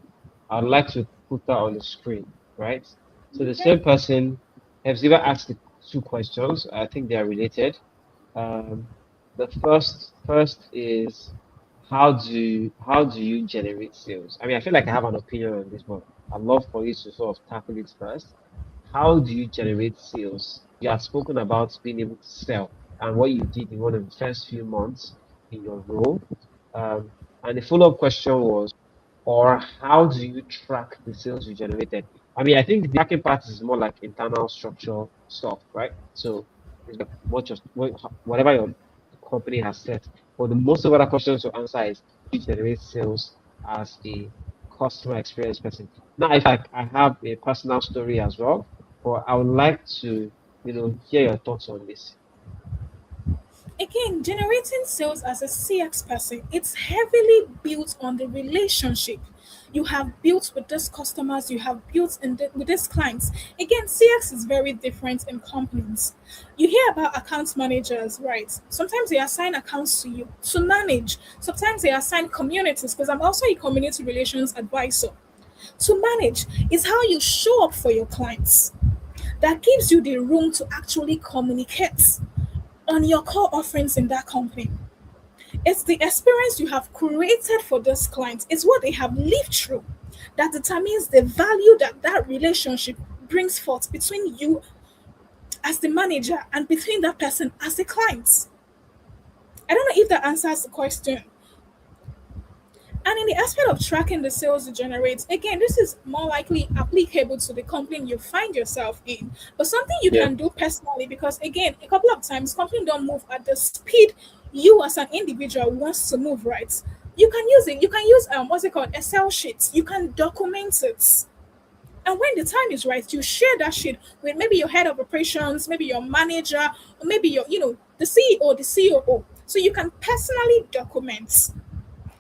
I'd like to put that on the screen, right? So the Okay. same person has even asked the two questions. I think they are related. Um, the first is how do you generate sales? I mean, I feel like I have an opinion on this, but I'd love for you to sort of tackle it first. How do you generate sales? You have spoken about being able to sell and what you did in one of the first few months in your role. And the follow-up question was, or how do you track the sales you generated? I mean, I think the tracking part is more like internal structure stuff, right? So it's like whatever your company has set. But the most of other questions to answer is, how do you generate sales as a customer experience person? Now, in fact, I have a personal story as well, but I would like to, hear your thoughts on this. Again, generating sales as a CX person, it's heavily built on the relationship you have built with these customers, you have built with these clients. Again, CX is very different in companies. You hear about account managers, right? Sometimes they assign accounts to you to manage. Sometimes they assign communities, because I'm also a community relations advisor. To manage is how you show up for your clients. That gives you the room to actually communicate on your core offerings in that company. It's the experience you have created for those clients, it's what they have lived through that determines the value that that relationship brings forth between you as the manager and between that person as the client. I don't know if that answers the question. And in the aspect of tracking the sales you generate, again, this is more likely applicable to the company you find yourself in, but something you Yeah. can do personally because, again, a couple of times companies don't move at the speed you as an individual wants to move, right? You can use it. You can use what's it called? Excel sheets. You can document it. And when the time is right, you share that sheet with maybe your head of operations, maybe your manager, or maybe your, the CEO, the COO. So you can personally document.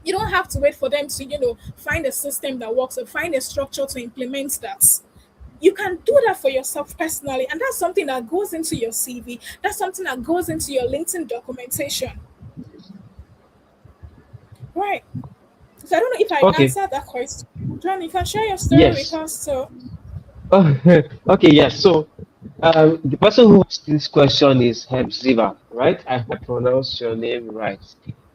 You don't have to wait for them to, find a system that works or find a structure to implement that. You can do that for yourself personally, and that's something that goes into your CV. That's something that goes into your LinkedIn documentation. Right. So I don't know if I Okay. answered that question. John, you can share your story with Yes. us too. Oh, okay, yes. So, the person who asked this question is Hepzibah, right? I hope I pronounced your name right.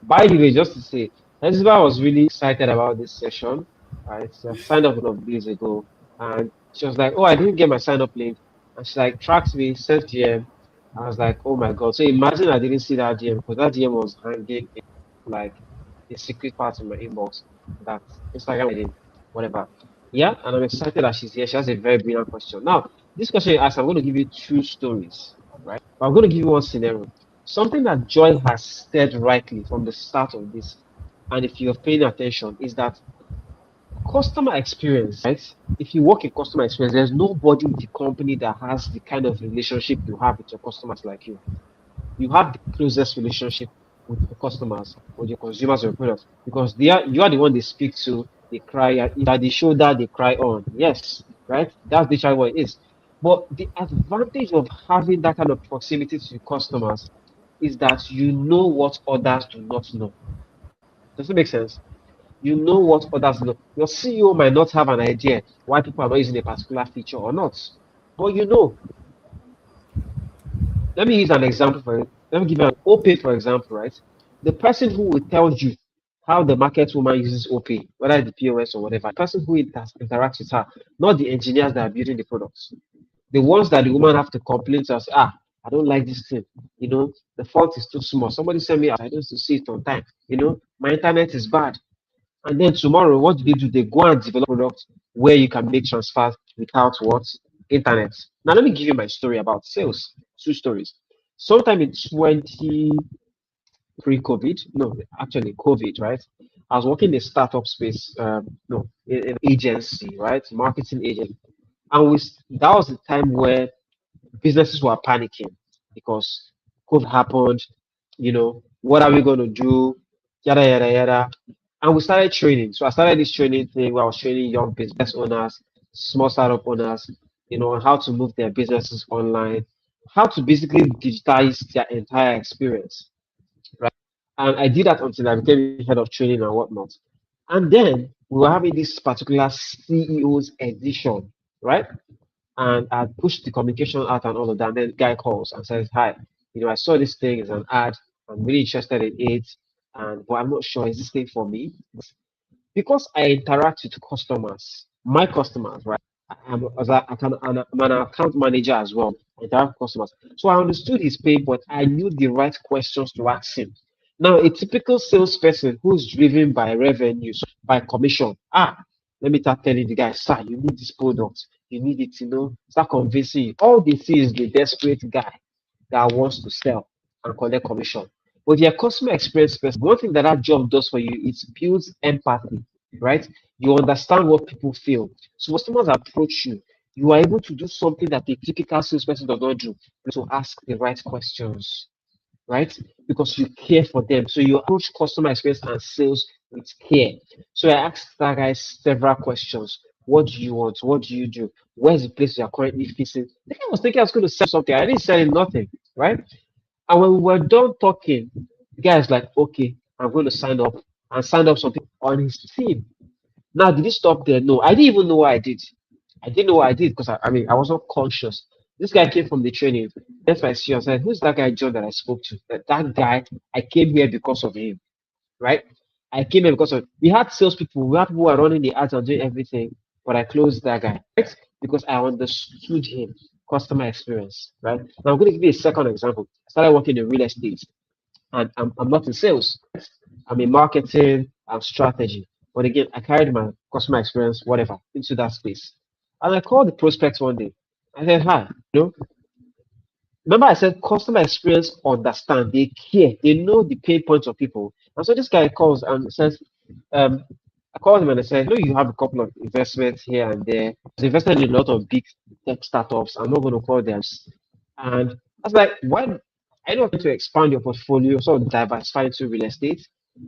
By the way, just to say, Hepzibah was really excited about this session, right? She had signed up a couple of days ago, and she was like, "Oh, I didn't get my sign up link," and she like tracked me, sent DM. I was like, "Oh my God!" So imagine I didn't see that DM because that DM was hanging in like a secret part in my inbox that Instagram didn't, whatever. Yeah, and I'm excited that she's here. She has a very brilliant question. Now, this question you asked, I'm going to give you two stories, right? But I'm going to give you one scenario. Something that Joy has said rightly from the start of this, and if you're paying attention, is that customer experience, right? If you work in customer experience, there's nobody in the company that has the kind of relationship you have with your customers like you. You have the closest relationship with your customers, with your consumers, or your products, because you are the one they speak to, they cry, you are the shoulder they cry on. Yes, right? That's literally what it is. But the advantage of having that kind of proximity to your customers is that you know what others do not know. Does it make sense? You know what others know. Your CEO might not have an idea why people are not using a particular feature or not, but you know. Let me use an example let me give you an OPay, for example, right? The person who will tell you how the market woman uses OPay, whether it's the POS or whatever, the person who interacts with her, not the engineers that are building the products. The ones that the woman have to complain to us, I don't like this thing. The font is too small. Somebody sent me, I don't see it on time. My internet is bad. And then tomorrow, what do? They go and develop products where you can make transfers without what? Internet. Now, let me give you my story about sales. Two stories. Sometime in 20 pre-COVID, no, actually COVID, right? I was working in a startup space, no, in an agency, right? Marketing agent. And that was the time where businesses were panicking because COVID happened. What are we going to do? Yada, yada, yada. And we started training. So I started this training thing where I was training young business owners, small startup owners, on how to move their businesses online, how to basically digitize their entire experience, right? And I did that until I became head of training and whatnot. And then we were having this particular CEO's edition, right? And I pushed the communication out and all of that. And then the guy calls and says, "Hi, I saw this thing as an ad. I'm really interested in it, and but I'm not sure is this thing for me because I interact with customers, my customers, right? I'm an account manager as well. I interact with customers, so I understood his pain, but I knew the right questions to ask him. Now, a typical salesperson who's driven by revenues, by commission, let me start telling the guy, sir, you need this product, you need it, start convincing you. All they see is the desperate guy that wants to sell and collect commission. But your customer experience person, one thing that job does for you, it builds empathy, right? You understand what people feel. So customers approach you. You are able to do something that a typical salesperson does not do, to ask the right questions, right? Because you care for them. So you approach customer experience and sales with care. So I asked that guy several questions. What do you want? What do you do? Where's the place you are currently facing? The guy was thinking I was going to sell something. I didn't sell him nothing, right? And when we were done talking, the guy is like, okay, I'm going to sign up and sign up something on his team. Now, did he stop there? No, I didn't even know what I did. I didn't know what I did because I was not conscious. This guy came from the training. That's why I see. I said, "Who's that guy, John, that I spoke to? That guy, I came here because of him, right? I came here because of. We had salespeople, we had people who are running the ads and doing everything, but I closed that guy, right? Because I understood him, customer experience, right? Now I'm going to give you a second example. I started working in real estate, and I'm not in sales. I'm in marketing and strategy. But again, I carried my customer experience, whatever, into that space. And I called the prospect one day. I said, "Hi, remember I said customer experience understand, they care, they know the pain points of people." And so this guy calls and says, Um, I called him and I said, no, you have a couple of investments here and there. I've invested in a lot of big tech startups. I'm not going to call them. And I was like, why? I don't want to expand your portfolio, sort of diversify into real estate.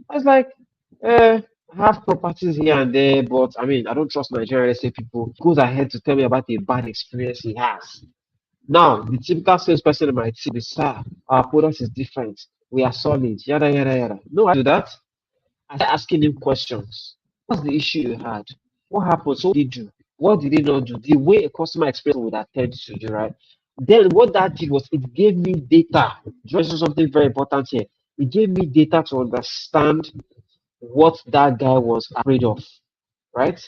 I was like, I have properties here and there, but I mean, I don't trust Nigerian real estate people. He goes ahead to tell me about a bad experience he has. Now, the typical salesperson in my team is, sir, our product is different. We are solid, yada, yada, yada. No, I do that. I started asking him questions. What's the issue you had? What happened? So what did he do? What did he not do? The way a customer experience would attend to you, right? Then what that did was it gave me data. Just something very important here. It gave me data to understand what that guy was afraid of, right?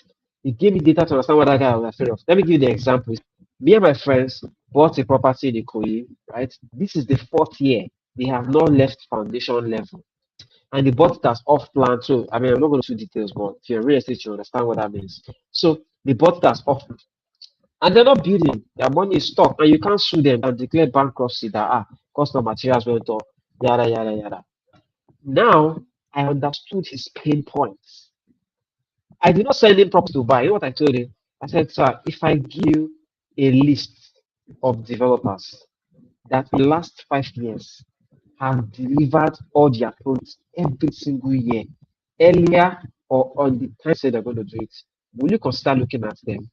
It gave me data to understand what that guy was afraid of. Let me give you the example. Me and my friends bought a property in Ikoyi, right? This is the fourth year. They have not left foundation level and they bought it as off plan. So I mean, I'm not going to details, but if you're real estate, you understand what that means. So they bought it as off, and they're not building. Their money is stuck, and you can't sue them and declare bankruptcy that cost of materials went up, yada yada yada. Now I understood his pain points. I did not send him property to buy. You know what I told him? I said, sir, if I give you a list of developers that in the last 5 years have delivered all their products every single year, earlier or on the time say they're going to do it, will you consider looking at them?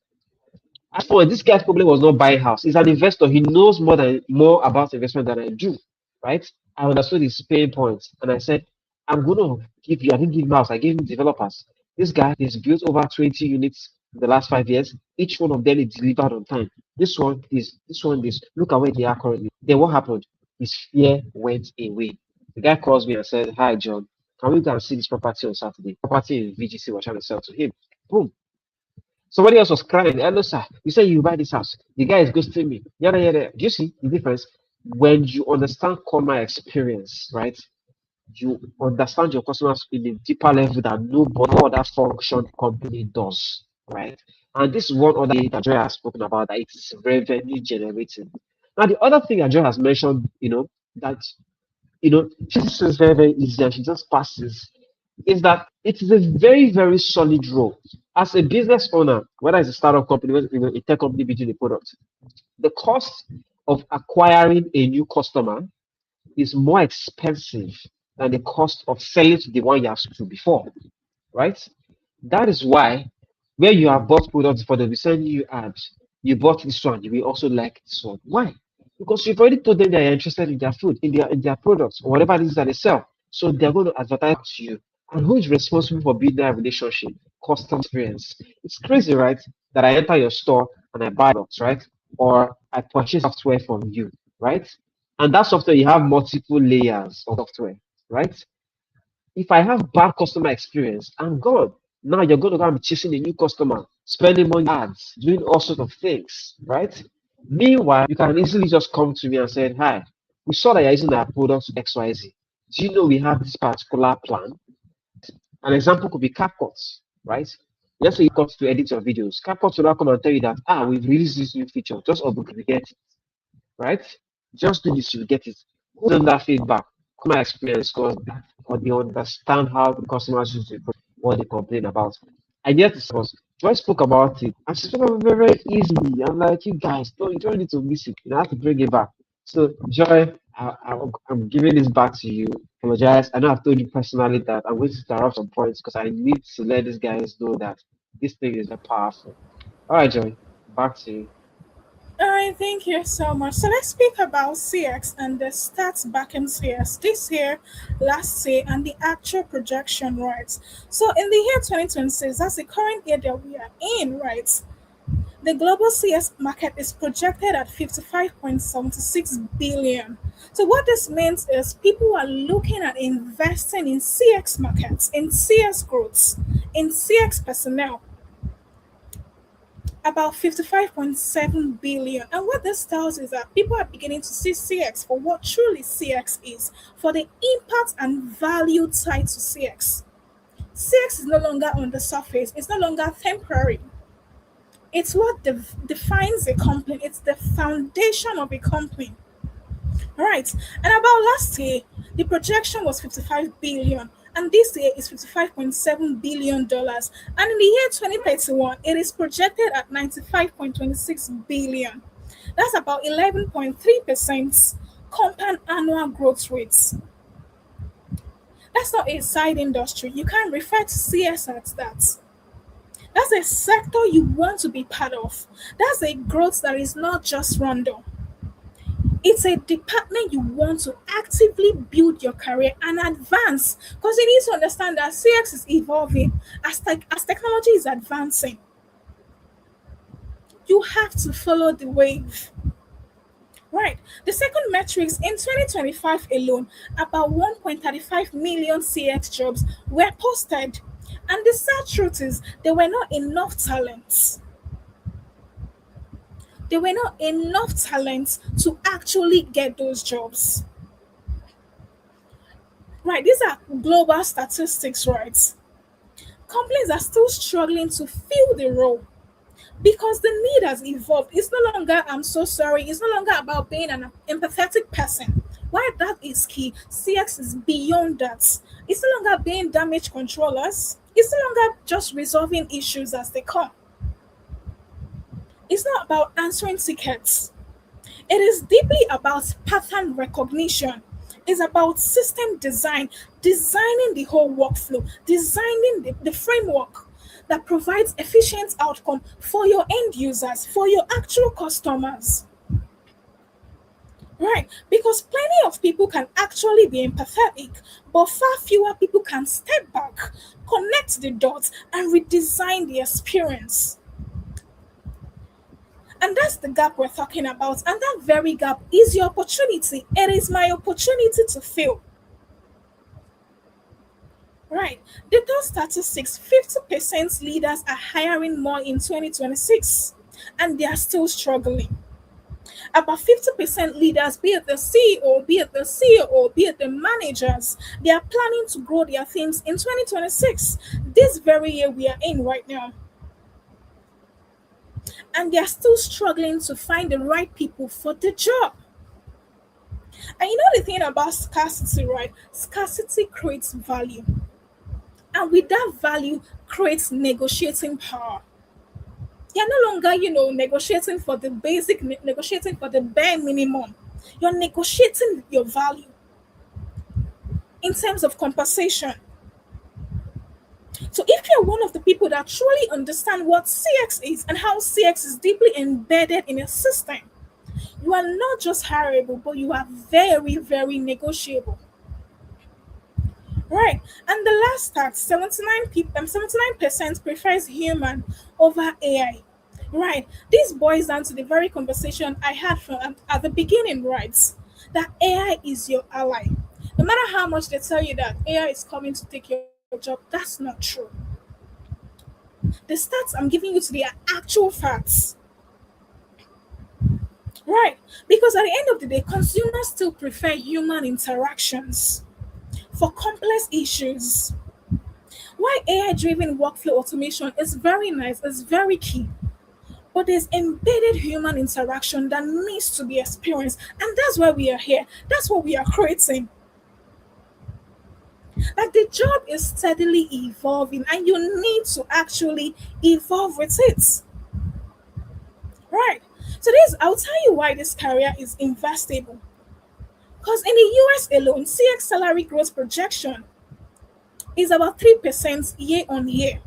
As for this guy's problem was not buying house. He's an investor. He knows more about investment than I do, right? I understood his pain points, and I said, I'm going to give you. I didn't give him house. I gave him developers. This guy has built over 20 units in the last 5 years. Each one of them is delivered on time. This one is. This one is. Look at where they are currently. Then what happened? His fear went away. The guy calls me and said, "Hi, John. Can we go and see this property on Saturday? Property in VGC was trying to sell to him. Boom. Somebody else was crying, hello, sir. You say you buy this house. The guy is ghosting me. Yada, yada. Do you see the difference? When you understand customer experience, right? You understand your customers in a deeper level that no other function company does, right? And this is one other thing that Joy has spoken about, that it is revenue generating. Now, the other thing that Joy has mentioned, that she says very, very easy and she just passes, is that it is a very, very solid role. As a business owner, whether it's a startup company, whether a tech company building a product, the cost of acquiring a new customer is more expensive than the cost of selling to the one you have sold to before, right? That is why where you have bought products for the sending you ads, you bought this one, you will also like this one. Why? Because you've already told them that you're interested in their food, in their products, or whatever it is that they sell. So they're going to advertise to you. And who is responsible for building that relationship? Customer experience. It's crazy, right? That I enter your store and I buy products, right? Or I purchase software from you, right? And that software, you have multiple layers of software, right? If I have bad customer experience, I'm gone. Now you're going to go and be chasing a new customer, spending money on ads, doing all sorts of things, right? Meanwhile, you can easily just come to me and say, hi, we saw that you're using our product XYZ. Do you know we have this particular plan? An example could be CapCut, right? Let's say you got to edit your videos. CapCut will now come and tell you that, we've released this new feature. Just upgrade it, right? Just do this, you get it. Who's done that feedback? My experience, because or they understand how the customers use it, what they complain about. And yet, because Joy spoke about it, and she spoke about it very, very easily. I'm like, you guys, you don't need to miss it. You have to bring it back. So, Joy, I'm giving this back to you. Apologize. I know I've told you personally that I'm going to interrupt some points because I need to let these guys know that this thing is very powerful. All right, Joy, back to you. All right, thank you so much. So let's speak about CX and the stats back in CS this year, last year, and the actual projection, right? So in the year 2026, that's the current year that we are in, right? The global CS market is projected at 55.76 billion. So what this means is people are looking at investing in CX markets, in CS growths, in CX personnel, about 55.7 billion. And what this tells is that people are beginning to see CX for what truly CX is, for the impact and value tied to CX. CX is no longer on the surface, it's no longer temporary. It's what defines a company, it's the foundation of a company. All right. And about last year, the projection was 55 billion. and this year is $55.7 billion. And in the year 2031, it is projected at 95.26 billion. That's about 11.3% compound annual growth rates. That's not a side industry. You can't refer to CS as that. That's a sector you want to be part of. That's a growth that is not just random. It's a department you want to actively build your career and advance, because you need to understand that CX is evolving as technology is advancing. You have to follow the wave. Right. The second metrics in 2025 alone, about 1.35 million CX jobs were posted. And the sad truth is, there were not enough talents. There were not enough talents to actually get those jobs. Right. These are global statistics, right? Companies are still struggling to fill the role because the need has evolved. It's no longer, I'm so sorry, it's no longer about being an empathetic person. Why that is key, CX is beyond that. It's no longer being damage controllers. It's no longer just resolving issues as they come. It's not about answering tickets. It is deeply about pattern recognition. It's about system design, designing the whole workflow, designing the framework that provides efficient outcome for your end users, for your actual customers. Right? Because plenty of people can actually be empathetic, but far fewer people can step back, connect the dots, and redesign the experience. And that's the gap we're talking about. And that very gap is your opportunity. It is my opportunity to fill. Right. The third statistics, 50% leaders are hiring more in 2026, and they are still struggling. About 50% leaders, be it the CEO, be it the COO, be it the managers, they are planning to grow their teams in 2026, this very year we are in right now. And they are still struggling to find the right people for the job. And you know the thing about scarcity, right? Scarcity creates value. And with that value creates negotiating power. You're no longer, negotiating for the basic, negotiating for the bare minimum. You're negotiating your value in terms of compensation. So if you're one of the people that truly understand what CX is and how CX is deeply embedded in a system, you are not just hireable, but you are very, very negotiable. Right. And the last stat, 79% prefers human over AI. Right. This boils down to the very conversation I had at the beginning, right? That AI is your ally. No matter how much they tell you that AI is coming to take your job, that's not true. The stats I'm giving you today are actual facts. Right. Because at the end of the day, consumers still prefer human interactions for complex issues. Why AI driven workflow automation is very nice, is very key. But there's embedded human interaction that needs to be experienced. And that's why we are here. That's what we are creating. Like the job is steadily evolving and you need to actually evolve with it. Right. So I'll tell you why this career is investable. Because in the US alone, CX salary growth projection is about 3% year on year.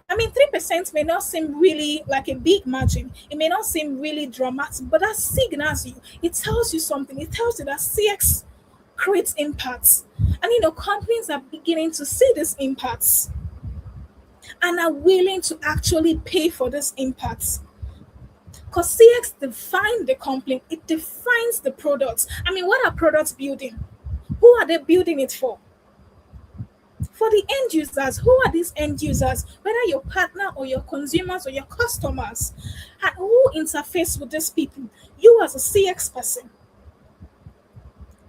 I mean, 3% may not seem really like a big margin. It may not seem really dramatic, but that signals you. It tells you something. It tells you that CX creates impacts. And companies are beginning to see these impacts and are willing to actually pay for these impacts. Because CX defines the company, it defines the products. I mean, what are products building? Who are they building it for? For the end users. Who are these end users? Whether your partner or your consumers or your customers. And who interface with these people? You as a CX person.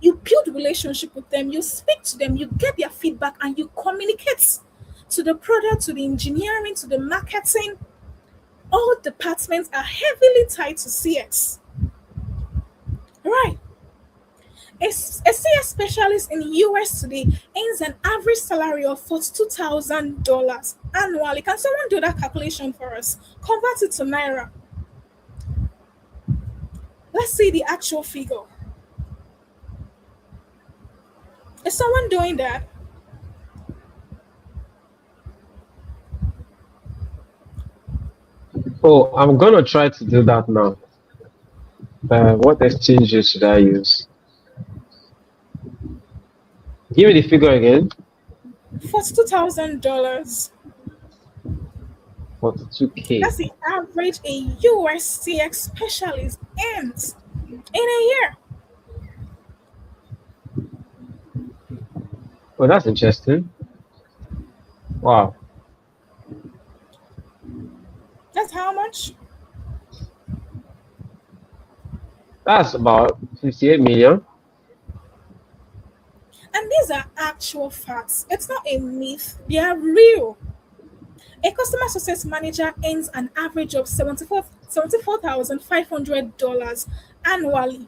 You build relationship with them, you speak to them, you get their feedback, and you communicate to the product, to the engineering, to the marketing. All departments are heavily tied to CX. Right. A CS specialist in US today earns an average salary of $42,000 annually. Can someone do that calculation for us? Convert it to Naira. Let's see the actual figure. Is someone doing that? Oh, I'm gonna try to do that now. What exchanges should I use? Give me the figure again. $42,000. 42K. That's the average a USCX specialist earns in a year. Oh, that's interesting. Wow. That's how much? That's about 58 million. And these are actual facts. It's not a myth, they are real. A customer success manager earns an average of $74,500 annually.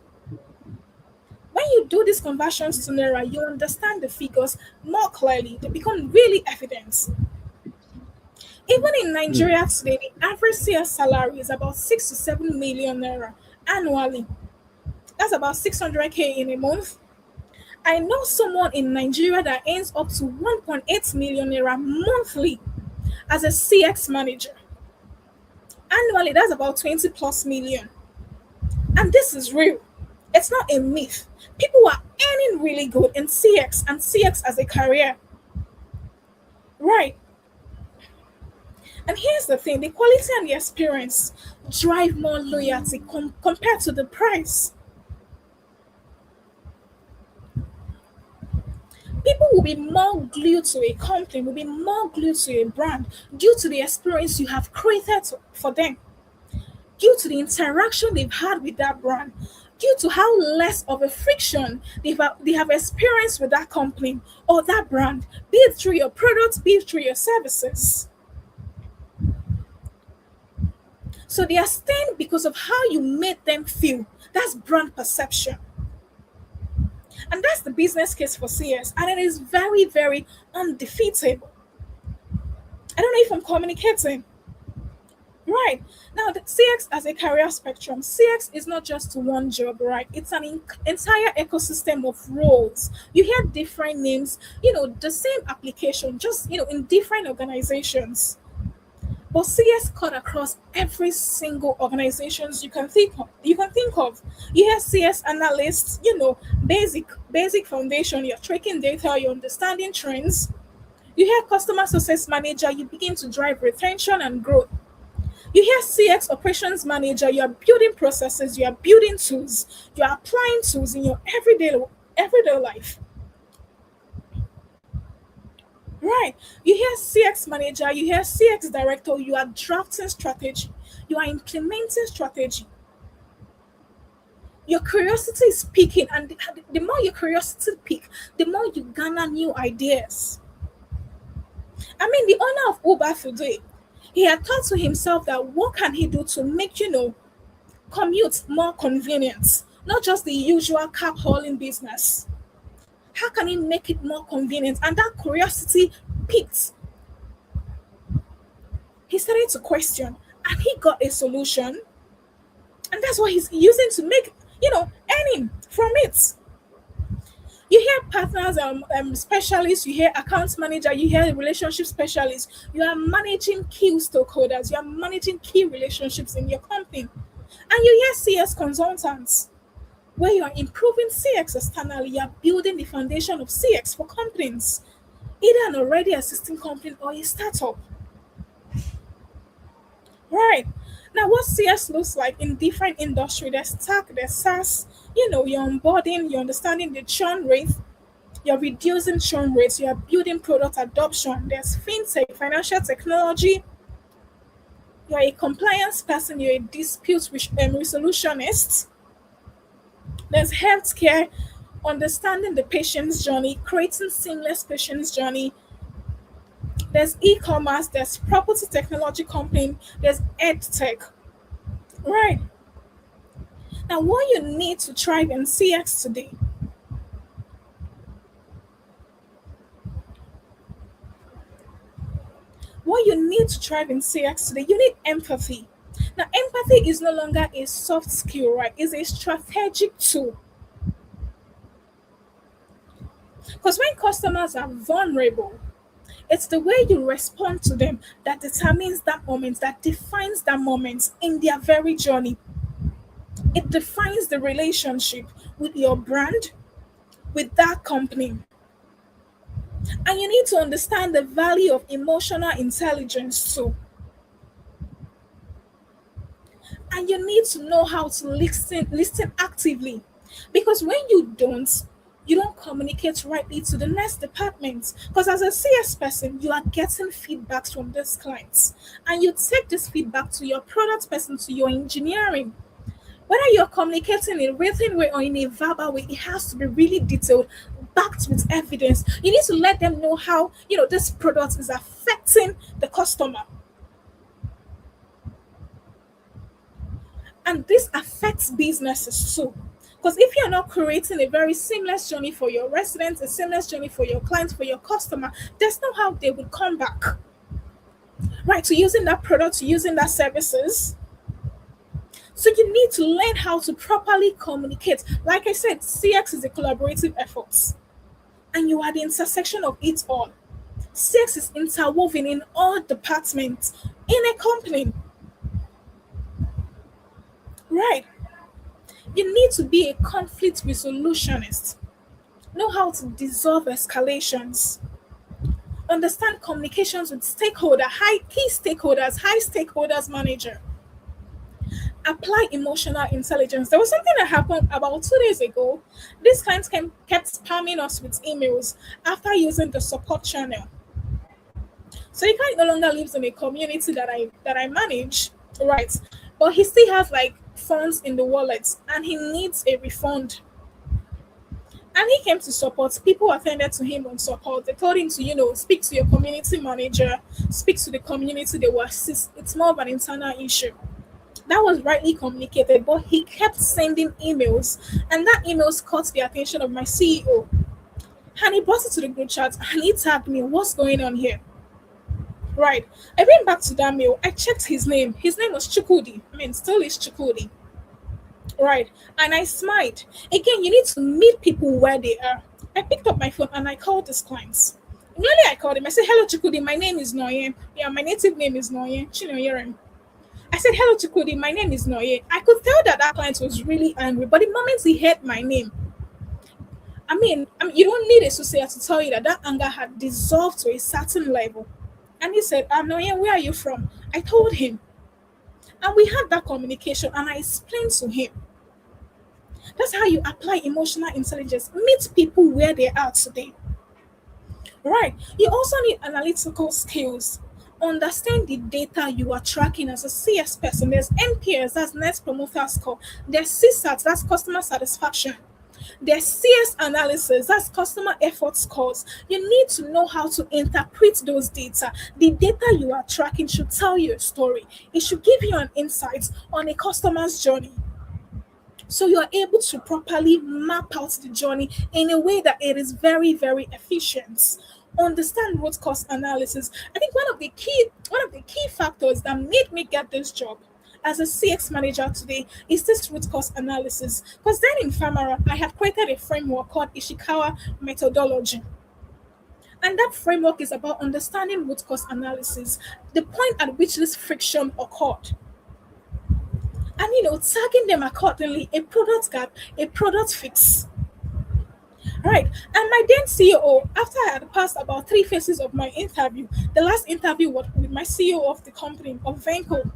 When you do these conversions to Naira, you understand the figures more clearly. They become really evident. Even in Hmm. Nigeria today, the average CS salary is about 6 to 7 million Naira annually. That's about 600K in a month. I know someone in Nigeria that earns up to 1.8 million Naira monthly as a CX manager. Annually, that's about 20 plus million. And this is real. It's not a myth. People are earning really good in CX and CX as a career. Right. And here's the thing, the quality and the experience drive more loyalty compared to the price. People will be more glued to a company, will be more glued to a brand due to the experience you have created for them, due to the interaction they've had with that brand, due to how less of a friction they have experienced with that company or that brand, be it through your products, be it through your services. So they are staying because of how you made them feel. That's brand perception. And that's the business case for CS. And it is very, very undefeatable. I don't know if I'm communicating. Right. Now, the CX as a career spectrum, CX is not just one job, right? It's an entire ecosystem of roles. You hear different names, the same application, just, in different organizations. But CS cut across every single organizations you can think of. You hear CS analysts, basic foundation. You're tracking data, you're understanding trends. You hear customer success manager, you begin to drive retention and growth. You hear CX operations manager, you are building processes, you are building tools, you are applying tools in your everyday life. Right. You hear CX manager, you hear CX director, you are drafting strategy, you are implementing strategy. Your curiosity is peaking, and the more your curiosity peak, the more you garner new ideas. I mean, the owner of Uber today, he had thought to himself that what can he do to make, commute more convenient, not just the usual cab hauling business. How can he make it more convenient? And that curiosity piqued. He started to question, and he got a solution, and that's what he's using to make, earning from it. You hear partners, specialists, you hear account manager, you hear relationship specialists. You are managing key stakeholders, you are managing key relationships in your company. And you hear CS consultants, where you are improving CX externally, you are building the foundation of CX for companies, either an already existing company or a startup. Right. Now, what CS looks like in different industry, there's tech, there's SaaS, you're onboarding, you're understanding the churn rate, you're reducing churn rates, you're building product adoption, there's fintech, financial technology, you're a compliance person, you're a resolutionist, there's healthcare, understanding the patient's journey, creating seamless patient's journey, there's e-commerce, there's property technology company, there's ed tech. Right. Now, what you need to thrive in CX today, what you need to thrive in CX today, you need empathy. Now, empathy is no longer a soft skill, right? It's a strategic tool. Because when customers are vulnerable, it's the way you respond to them that determines that moment, that defines that moment in their very journey. It defines the relationship with your brand, with that company. And you need to understand the value of emotional intelligence too. And you need to know how to listen actively. Because when you don't communicate rightly to the next department. Because as a CS person, you are getting feedbacks from these clients. And you take this feedback to your product person, to your engineering. Whether you're communicating in a written way or in a verbal way, it has to be really detailed, backed with evidence. You need to let them know how, this product is affecting the customer. And this affects businesses too. Because if you're not creating a very seamless journey for your residents, a seamless journey for your clients, for your customer, there's no how they will come back. Right, to using that product, to using that services. So you need to learn how to properly communicate. Like I said, CX is a collaborative effort. And you are the intersection of it all. CX is interwoven in all departments in a company. Right. You need to be a conflict resolutionist. Know how to dissolve escalations. Understand communications with key stakeholders, high stakeholders manager. Apply emotional intelligence. There was something that happened about 2 days ago. This client kept spamming us with emails after using the support channel. So the client no longer lives in a community that I manage, right? But he still has like funds in the wallet and he needs a refund. And he came to support. People attended to him on support. They told him to, speak to your community manager, speak to the community, they will assist. It's more of an internal issue. That was rightly communicated, but he kept sending emails, and that emails caught the attention of my CEO. And he brought it to the group chat and he tagged me, what's going on here? Right. I went back to that mail. I checked his name. His name was Chukudi. Still is Chukudi. Right. And I smiled. Again, you need to meet people where they are. I picked up my phone and I called these clients. Immediately I called him. I said, hello, Chukudi. My name is Noye. Yeah, my native name is Noye. Chinoyerem. I said, hello, Chukudi. My name is Noye. I could tell that client was really angry. But the moment he heard my name, you don't need a associate to tell you that anger had dissolved to a certain level. And he said, Noye, where are you from? I told him. And we had that communication and I explained to him. That's how you apply emotional intelligence. Meet people where they are today. Right. You also need analytical skills. Understand the data you are tracking as a CS person. There's NPS, that's Net Promoter Score. There's CSAT, that's customer satisfaction. There's CS analysis, that's customer effort scores. You need to know how to interpret those data. The data you are tracking should tell you a story. It should give you an insight on a customer's journey. So you are able to properly map out the journey in a way that it is very, very efficient. Understand root cause analysis. I think one of the key factors that made me get this job as a CX manager today is this root cause analysis. Because then in Famara, I had created a framework called Ishikawa methodology. And that framework is about understanding root cause analysis, the point at which this friction occurred. And tagging them accordingly, a product gap, a product fix. Right. And my then CEO, after I had passed about 3 phases of my interview, the last interview was with my CEO of the company, of Venco.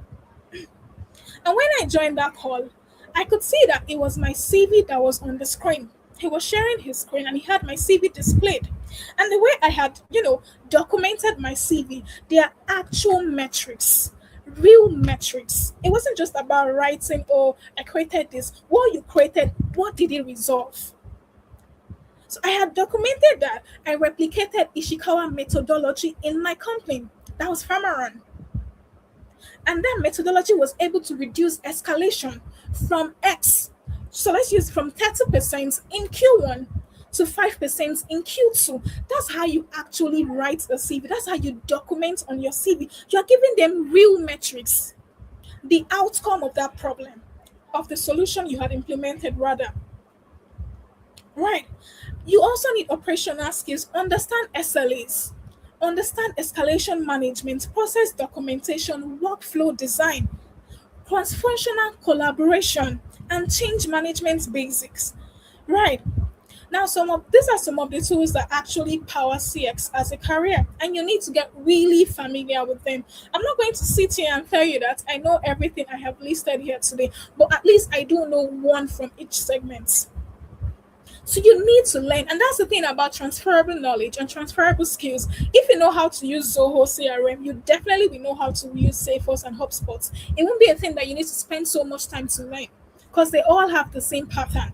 And when I joined that call, I could see that it was my CV that was on the screen. He was sharing his screen and he had my CV displayed. And the way I had, documented my CV, there are actual metrics, real metrics. It wasn't just about writing, oh, I created this. What you created, what did it resolve? So I had documented that. I replicated Ishikawa methodology in my company. That was Farmaran. And that methodology was able to reduce escalation from X. So let's use from 30% in Q1 to 5% in Q2. That's how you actually write a CV. That's how you document on your CV. You're giving them real metrics, the outcome of that problem, of the solution you had implemented, rather. Right. You also need operational skills, understand SLAs, understand escalation management, process documentation, workflow design, cross-functional collaboration, and change management basics. Right. Now, these are some of the tools that actually power CX as a career, and you need to get really familiar with them. I'm not going to sit here and tell you that I know everything I have listed here today, but at least I do know one from each segment. So you need to learn, and that's the thing about transferable knowledge and transferable skills. If you know how to use Zoho CRM, you definitely will know how to use Salesforce and HubSpot. It won't be a thing that you need to spend so much time to learn, because they all have the same pattern,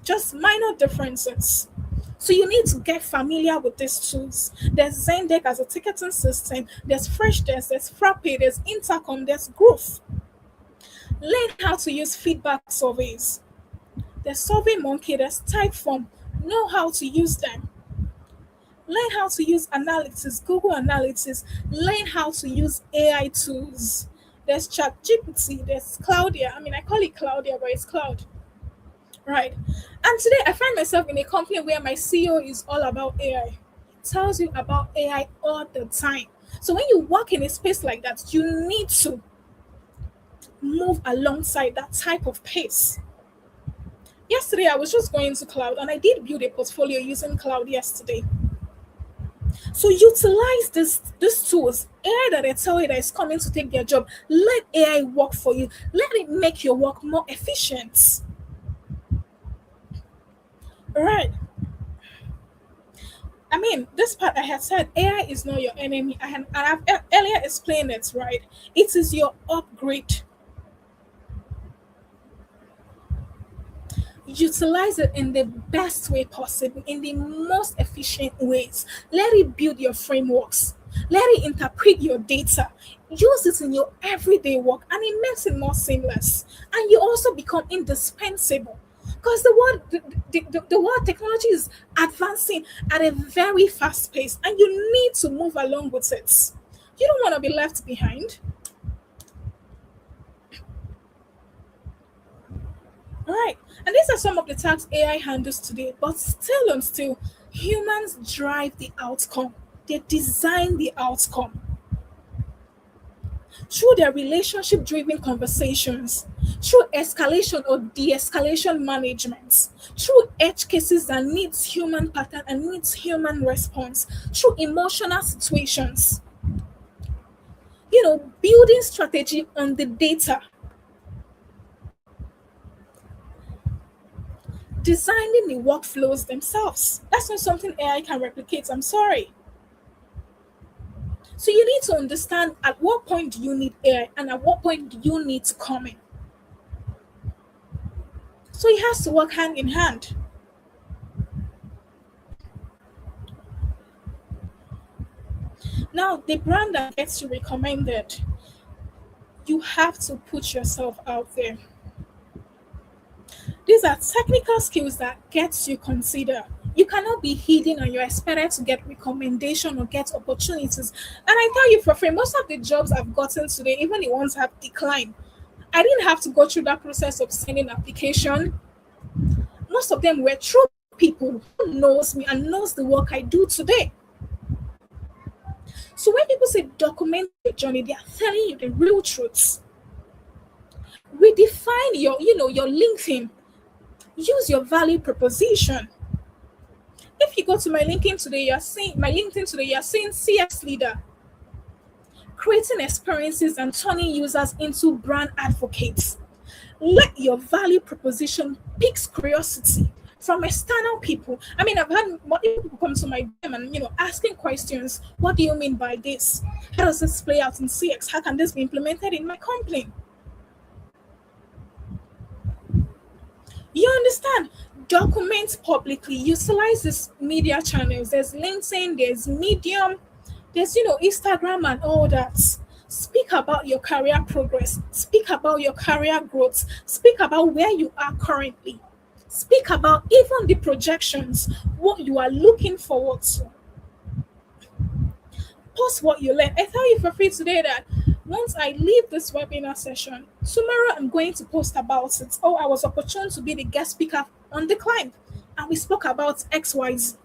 just minor differences. So you need to get familiar with these tools. There's Zendesk as a ticketing system. There's Freshdesk. There's Frappe. There's Intercom. There's Growth. Learn how to use feedback surveys. There's SurveyMonkey. There's Typeform. Know how to use them. Learn how to use analytics, Google Analytics. Learn how to use AI tools. There's ChatGPT. There's Claudia. I mean, I call it Claudia, but it's Cloud. Right. And today I find myself in a company where my CEO is all about AI. Tells you about AI all the time. So when you work in a space like that, you need to move alongside that type of pace. Yesterday, I was just going to cloud and I did build a portfolio using cloud yesterday. So utilize these tools. AI that they tell you that is coming to take their job. Let AI work for you. Let it make your work more efficient. Right. I mean, this part I had said AI is not your enemy. I've earlier explained it, right? It is your upgrade. Utilize it in the best way possible, in the most efficient ways. Let it build your frameworks. Let it interpret your data. Use it in your everyday work, and it makes it more seamless. And you also become indispensable, because the world technology is advancing at a very fast pace, and you need to move along with it. You don't want to be left behind. All right. And these are some of the tasks AI handles today, but still, humans drive the outcome. They design the outcome through their relationship driven conversations, through escalation or de escalation management, through edge cases that needs human pattern and needs human response, through emotional situations, building strategy on the data, designing the workflows themselves. That's not something AI can replicate. I'm sorry. So you need to understand at what point do you need AI and at what point do you need to come in. So it has to work hand in hand. Now, the brand that gets you recommended, you have to put yourself out there. These are technical skills that gets you considered. You cannot be hidden and you're expected to get recommendation or get opportunities. And I tell you for free, most of the jobs I've gotten today, even the ones have declined, I didn't have to go through that process of sending application. Most of them were true people who knows me and knows the work I do today. So when people say document your journey, they are telling you the real truths. Redefine your LinkedIn. Use your value proposition. If you go to my LinkedIn today, you're seeing CS leader, creating experiences and turning users into brand advocates. Let your value proposition piques curiosity from external people. I mean, I've had more people come to my DM and asking questions. What do you mean by this? How does this play out in CX? How can this be implemented in my company? You understand? Document publicly. Utilize these media channels. There's LinkedIn, there's Medium, there's Instagram and all that. Speak about your career progress. Speak about your career growth. Speak about where you are currently. Speak about even the projections, what you are looking forward to. Post what you learn. I tell you for free today that once I leave this webinar session, tomorrow I'm going to post about it. Oh, I was opportune to be the guest speaker on the climb, and we spoke about XYZ.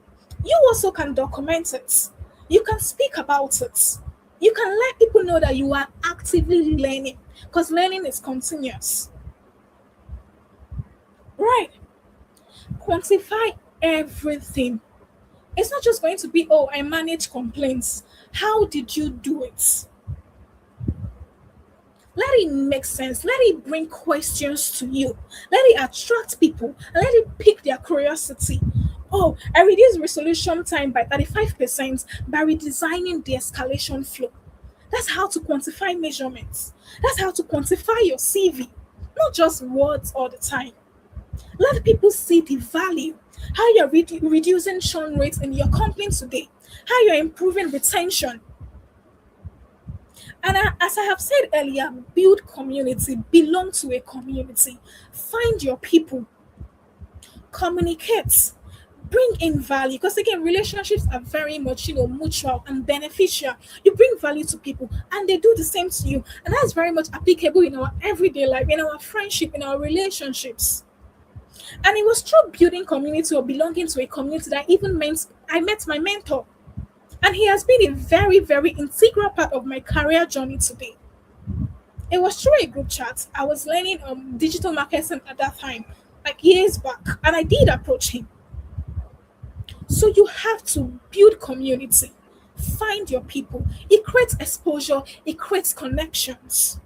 You also can document it. You can speak about it. You can let people know that you are actively learning because learning is continuous. Right. Quantify everything. It's not just going to be, oh, I manage complaints. How did you do it? Let it make sense. Let it bring questions to you. Let it attract people. And let it pique their curiosity. Oh, I reduced resolution time by 35% by redesigning the escalation flow. That's how to quantify measurements. That's how to quantify your CV. Not just words all the time. Let people see the value. How you're reducing churn rates in your company today. How you're improving retention. And as I have said earlier, build community, belong to a community, find your people, communicate, bring in value. Because again, relationships are very much, mutual and beneficial. You bring value to people and they do the same to you. And that's very much applicable in our everyday life, in our friendship, in our relationships. And it was through building community or belonging to a community that even meant I met my mentor. And he has been a very, very integral part of my career journey today. It was through a group chat. I was learning digital marketing at that time, like years back, and I did approach him. So you have to build community, find your people. It creates exposure, it creates connections.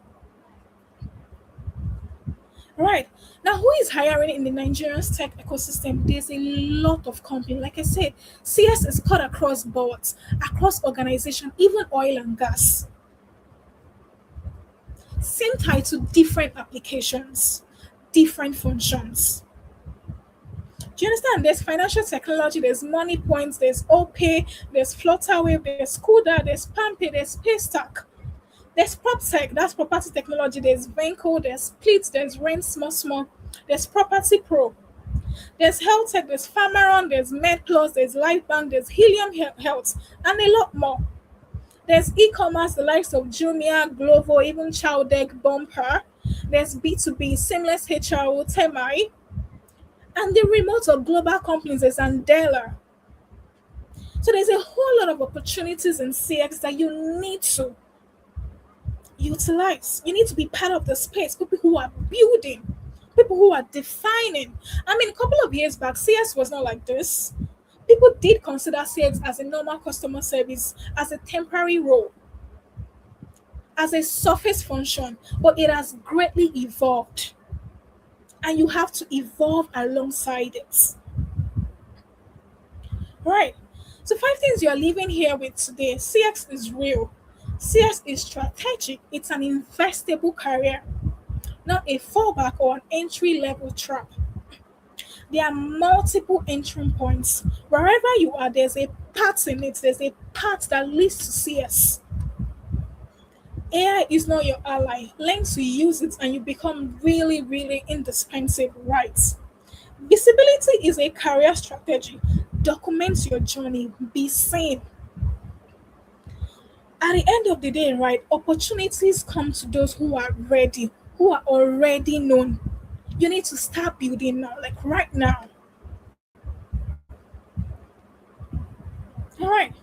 Right. Now, who is hiring in the Nigerian tech ecosystem? There's a lot of company. Like I said, CS is cut across boards, across organization, even oil and gas. Same title, different applications, different functions. Do you understand? There's financial technology, there's money points, there's OPay, there's Flutterwave, there's Kuda, there's Pampay, there's Paystack. There's PropTech, that's property technology, there's Venco, there's Split, there's Rent Small Small, there's Property Pro, there's Health Tech, there's Farmeron, there's MedPlus, there's Lifebank, there's Helium Health, and a lot more. There's e-commerce, the likes of Jumia, Glovo, even Chowdeck, Bumper. There's B2B, Seamless HRO, Temai, and the remote or global companies is Andela. So there's a whole lot of opportunities in CX that you need to utilize. You need to be part of the space. People who are building, people who are defining. I mean, a couple of years back, CS was not like this. People did consider CS as a normal customer service, as a temporary role, as a surface function, but it has greatly evolved. And you have to evolve alongside it. Right. So 5 things you are leaving here with today. CX is real. CX is strategic. It's an investable career, not a fallback or an entry level trap. There are multiple entry points. Wherever you are, there's a path in it. There's a path that leads to CS. AI is not your ally. Learn to use it and you become really, really indispensable, right? Visibility is a career strategy. Document your journey. Be seen. At the end of the day, right, opportunities come to those who are ready, who are already known. You need to start building now, like right now. All right.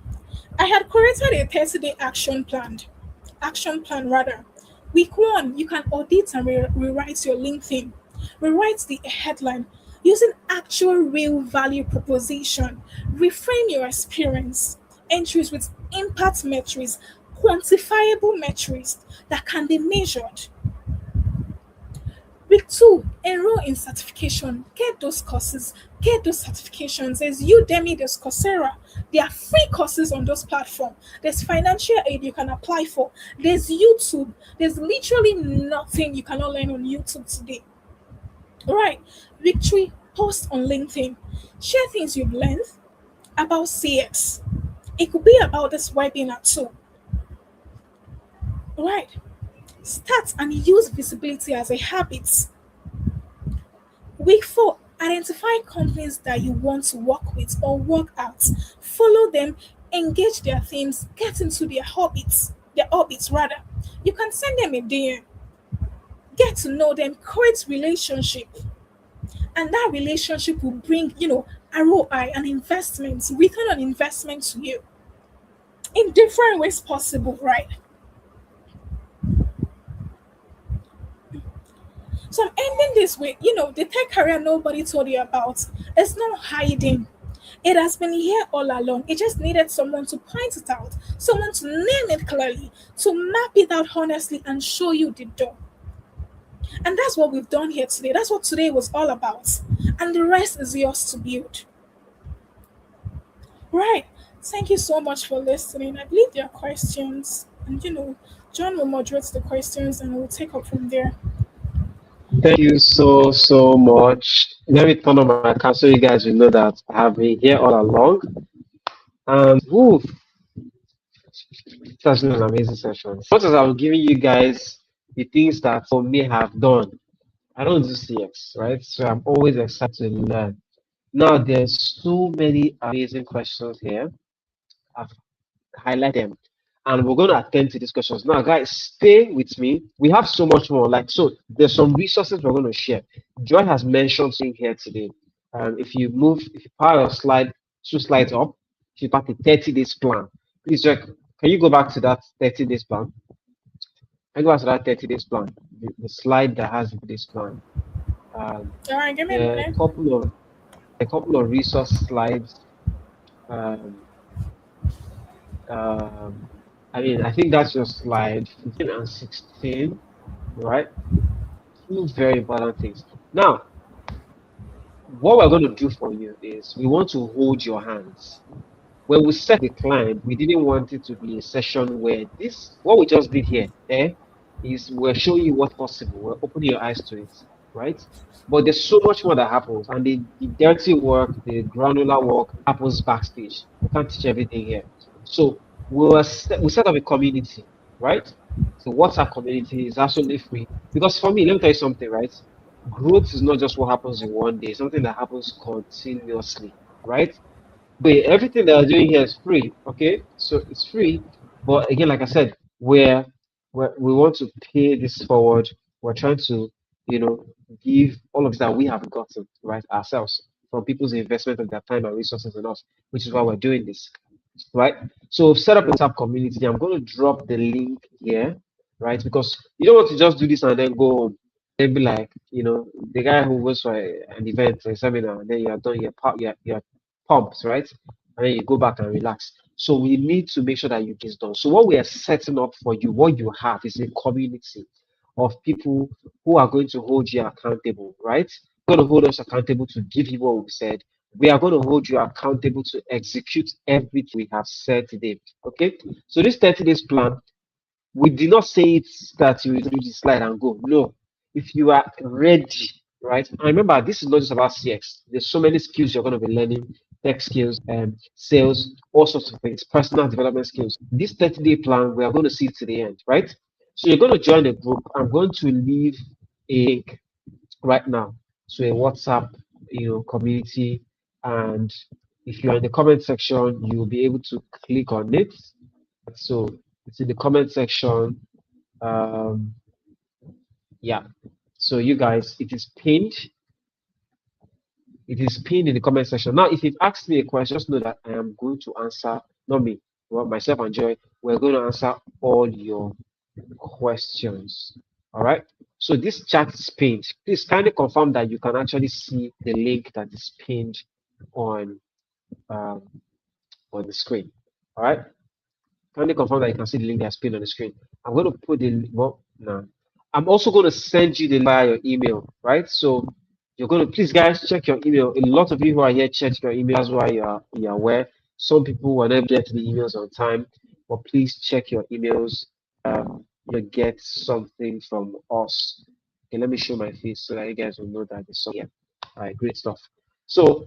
I had created a 30-day action plan rather. Week one, you can audit and rewrite your LinkedIn. Rewrite the headline using actual real value proposition. Reframe your experience. Entries with impact metrics, quantifiable metrics that can be measured. Week two, enroll in certification. Get those courses, get those certifications. There's Udemy, there's Coursera. There are free courses on those platforms. There's financial aid you can apply for. There's YouTube. There's literally nothing you cannot learn on YouTube today. All right. Week three, post on LinkedIn. Share things you've learned about CX. It could be about this webinar too. All right. Start and use visibility as a habit. Week four, Identify companies that you want to work with or work at. Follow them, engage their themes, get into their orbits rather. You can send them a DM, get to know them, create relationship, and that relationship will bring, ROI and investments, return on investment to you in different ways possible, right? So I'm ending this with, the tech career nobody told you about. It's not hiding. It has been here all along. It just needed someone to point it out, someone to name it clearly, to map it out honestly and show you the door. And that's what we've done here today. That's what today was all about. And the rest is yours to build. Right. Thank you so much for listening. I believe there are questions. And John will moderate the questions and we'll take up from there. Thank you so much. Let me turn on my camera so you guys will know that I have been here all along. And woo, it has been an amazing session. As much as I'm giving you guys the things that for me have done, I don't do CX, right? So I'm always excited to learn. Now there's so many amazing questions here. I've highlighted them. And we're going to attend to these questions. Now, guys, stay with me. We have so much more. So there's some resources we're going to share. Joy has mentioned something here today. If you power your slide, 2 slides up, if you pack the 30 days plan, please, Joy, can you go back to that 30 days plan? I go back to that 30 days plan, the slide that has this plan. Um, All right, give me a there are minute. a couple of resource slides. Um, um, I think that's your slide 15 and 16, right? Two very important things. Now, what we're going to do for you is we want to hold your hands. When we set the client, we didn't want it to be a session where what we just did here, is we're showing you what's possible. We're opening your eyes to it, right? But there's so much more that happens, and the dirty work, the granular work happens backstage. We can't teach everything here. So we set up a community, right? So WhatsApp community is absolutely free. Because for me, let me tell you something, right? Growth is not just what happens in one day, it's something that happens continuously, right? But everything that I'm doing here is free, okay? So it's free, but again, like I said, we want to pay this forward. We're trying to, you know, give all of this that we have gotten, right, ourselves from people's investment of their time and resources in us, which is why we're doing this, right? So set up a WhatsApp community. I'm going to drop the link here, right? Because you don't want to just do this and then go home. Then be like, the guy who goes for an event, a seminar, and then you're done, you're pumped, right? And then you go back and relax. So we need to make sure that you get this done. So what we are setting up for you, what you have is a community of people who are going to hold you accountable, right? Going to hold us accountable to give you what we said. We are going to hold you accountable to execute everything we have said today. Okay. So this 30 days plan, we did not say it that you will do the slide and go. No. If you are ready, right? And remember, this is not just about CX. There's so many skills you're going to be learning, tech skills, sales, all sorts of things, personal development skills. This 30-day plan, we are going to see to the end, right? So you're going to join the group. I'm going to leave a link right now to a WhatsApp, community. And if you're in the comment section, you'll be able to click on it. So it's in the comment section. Um, yeah. So you guys, it is pinned. It is pinned in the comment section. Now, if you've asked me a question, just know that I am going to answer, not me, well, myself and Joy, we're going to answer all your questions. All right. So this chat is pinned. Please kindly confirm that you can actually see the link that is pinned on um, on the screen. All right. Kindly confirm that you can see the link that's pinned on the screen. I'm going to put the well now. I'm also going to send you the link via your email, right? So you're going to please guys check your email. A lot of you who are here check your email. That's why you're aware. Some people will never get the emails on time, but please check your emails. You'll get something from us. Okay, let me show my face so that you guys will know that there's something here. All right, great stuff. So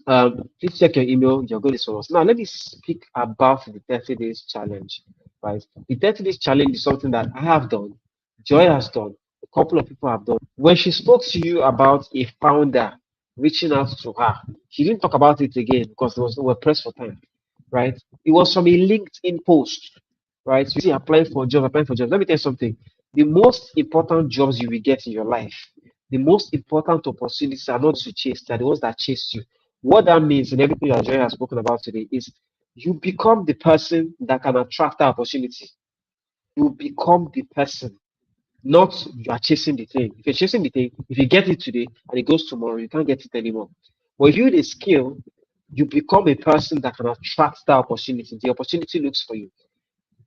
please check your email. You're going to source. Now, let me speak about the 30 days challenge, right? The 30 days challenge is something that I have done, Joy has done, a couple of people have done. When she spoke to you about a founder, reaching out to her. She didn't talk about it again because we were pressed for time, right? It was from a LinkedIn post, right? So you see, applying for jobs. Let me tell you something. The most important jobs you will get in your life, the most important opportunities are not to chase, they're the ones that chase you. What that means in everything that Joy has spoken about today is you become the person that can attract that opportunity. You become the person, not you are chasing the thing. If you're chasing the thing, if you get it today and it goes tomorrow, you can't get it anymore. But if you the skill, you become a person that can attract that opportunity. The opportunity looks for you.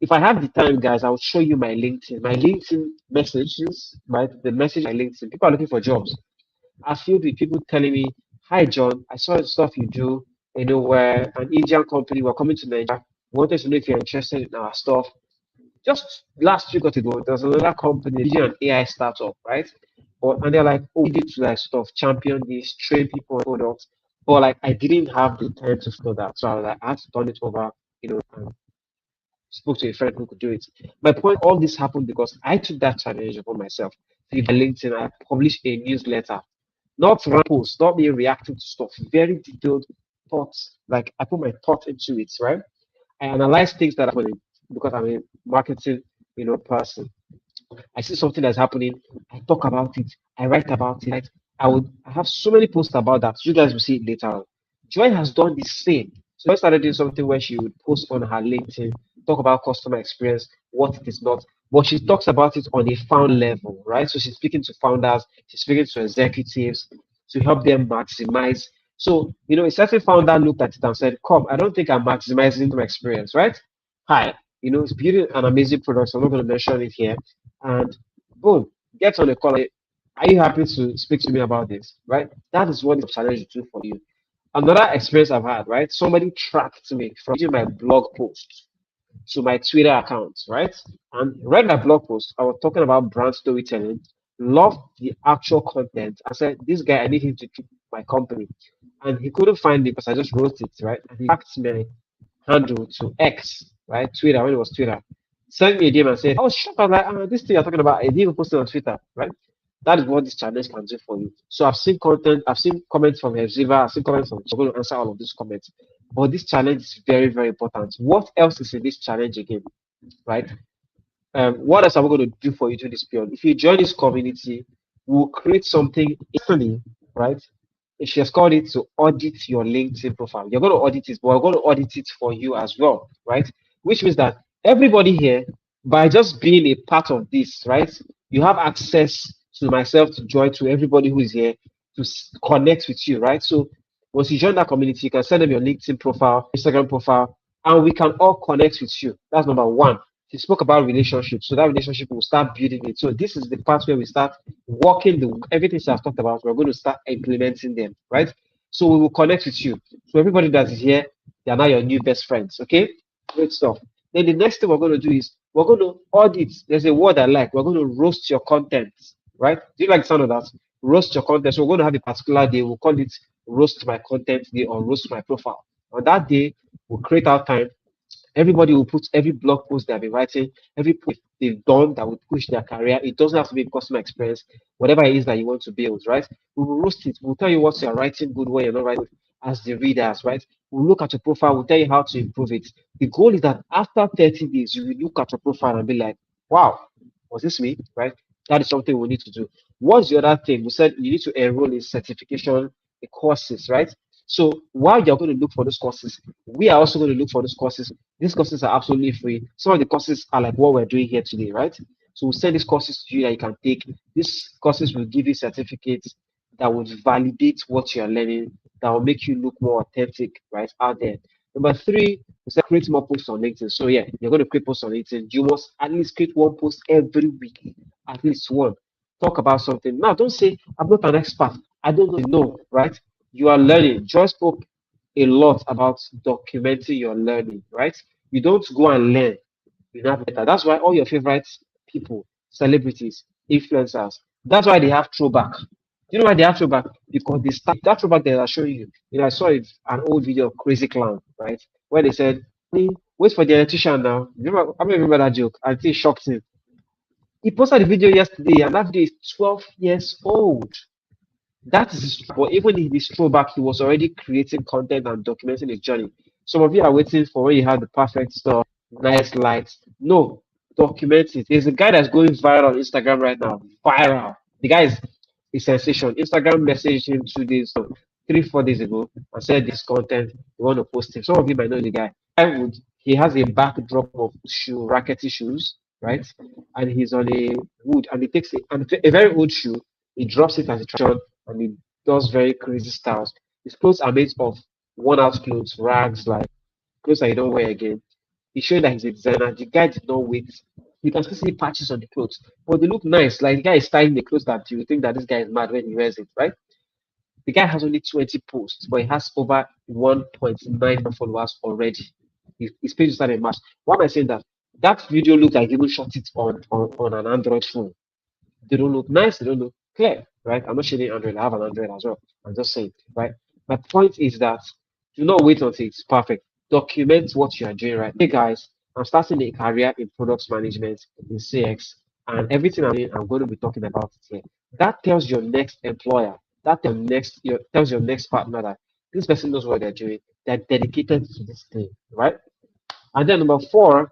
If I have the time, guys, I'll show you my LinkedIn. My LinkedIn messages, right? The message on LinkedIn. People are looking for jobs. I filled with people telling me, "Hi, John. I saw the stuff you do. Where an Indian company were coming to Nigeria. Wanted to know if you're interested in our stuff." Just last week or ago, there was another company, an AI startup, right? And they're like, "Oh, we need to like sort of champion this, train people on products." But like, I didn't have the time to do that, so I was like, I had to turn it over, and spoke to a friend who could do it. My point, all this happened because I took that challenge upon myself. So if I LinkedIn, I published a newsletter, not random posts, not me reacting to stuff, very detailed thoughts. Like I put my thought into it, right? I analyze things that are happening because I'm a marketing, person. I see something that's happening, I talk about it, I write about it. Right? I have so many posts about that. You guys will see it later on. Joy has done the same. So Joy started doing something where she would post on her LinkedIn, talk about customer experience, what it is not. But she talks about it on a found level, right? So she's speaking to founders, she's speaking to executives to help them maximize. So, a certain founder looked at it and said, "Come, I don't think I'm maximizing my experience, right? Hi, it's building an amazing product. So I'm not going to mention it here." And boom, get on the call. Are you happy to speak to me about this? Right? That is what the challenge do for you. Another experience I've had, right? Somebody tracked me from reading my blog post to my Twitter account, right? And read my blog post. I was talking about brand storytelling, loved the actual content. I said, "This guy, I need him to keep my company." And he couldn't find me because I just wrote it, right? And he tracked me handle to X, right? Twitter, when it was Twitter. Sent me a DM and said, "I was shocked." I was like, "This thing you're talking about, I didn't even post it on Twitter," right? That is what this challenge can do for you. So I've seen content, I've seen comments from Hepzibah, I've seen comments from, I'm going to answer all of these comments. But this challenge is very, very important. What else is in this challenge again, right? What else are we going to do for you during this period? If you join this community, we'll create something instantly, right? She has called it to audit your LinkedIn profile. You're going to audit it, but we're going to audit it for you as well, right? Which means that everybody here, by just being a part of this, right, you have access to myself, to Joy, to everybody who is here to connect with you, right? So once you join that community, you can send them your LinkedIn profile, Instagram profile, and we can all connect with you. That's number one. She spoke about relationships, so that relationship will start building it. So this is the part where we start working the everything she has talked about. We're going to start implementing them, right? So we will connect with you. So everybody that is here, they are now your new best friends. Okay, great stuff. Then the next thing we're going to do is we're going to audit. There's a word I like. We're going to roast your content, right? Do you like the sound of that? Roast your content. So we're going to have a particular day. We'll call it roast my content day or roast my profile. On that day, we'll create our time. Everybody will put every blog post they've been writing, every post they've done that will push their career. It doesn't have to be a customer experience, whatever it is that you want to build, right? We will roast it. We'll tell you what you're writing good, what you're not writing as the readers, right? We'll look at your profile, we'll tell you how to improve it. The goal is that after 30 days, you will look at your profile and be like, "Wow, was this me?" Right? That is something we need to do. What's the other thing? We said you need to enroll in certification courses, right? So while you're going to look for those courses, we are also going to look for those courses. These courses are absolutely free. Some of the courses are like what we're doing here today, right? So we'll send these courses to you that you can take. These courses will give you certificates that will validate what you're learning, that will make you look more authentic, right, out there. Number three, we said create more posts on LinkedIn. So yeah, you're going to create posts on LinkedIn. You must at least create one post every week, at least one. Talk about something. Now, don't say, "I'm not an expert. I don't know." No, right? You are learning. Joy spoke a lot about documenting your learning, right? You don't go and learn. You have better. That's why all your favorite people, celebrities, influencers, that's why they have throwback. You know why they have throwback? Because they start that throwback they are showing you. I saw it, an old video of Crazy Clown, right? Where they said, "Wait for the electrician now." I remember that joke. I think it shocked him. He posted the video yesterday, and that video is 12 years old. That is his, but even in his throwback, he was already creating content and documenting his journey. Some of you are waiting for when you have the perfect stuff, nice lights. No, document it. There's a guy that's going viral on Instagram right now. Viral. The guy is a sensation. Instagram messaged him 2 days, so 3, 4 days ago, and said this content, you want to post him. Some of you might know the guy. He has a backdrop of rackety shoes, right? And he's on a wood, and he takes a very old shoe, he drops it as a traction, and he does very crazy styles. His clothes are made of worn out clothes, rags, like clothes that you don't wear again. He's showing that he's a designer. The guy did not wait. You can still see patches on the clothes, but they look nice. Like the guy is styling the clothes that you think that this guy is mad when he wears it, right? The guy has only 20 posts, but he has over 1.9 million followers already. His page started in March. Why am I saying that? That video looked like he even shot it on an Android phone. They don't look nice, they don't look clear, right? I'm not shading Android, I have an Android as well. I'm just saying, right? My point is that do not wait until it's perfect. Document what you are doing, right? Hey guys, I'm starting a career in product management in CX, and everything I'm doing, I'm going to be talking about it here. That tells your next employer, tells your next partner that this person knows what they're doing. They're dedicated to this thing, right? And then number four,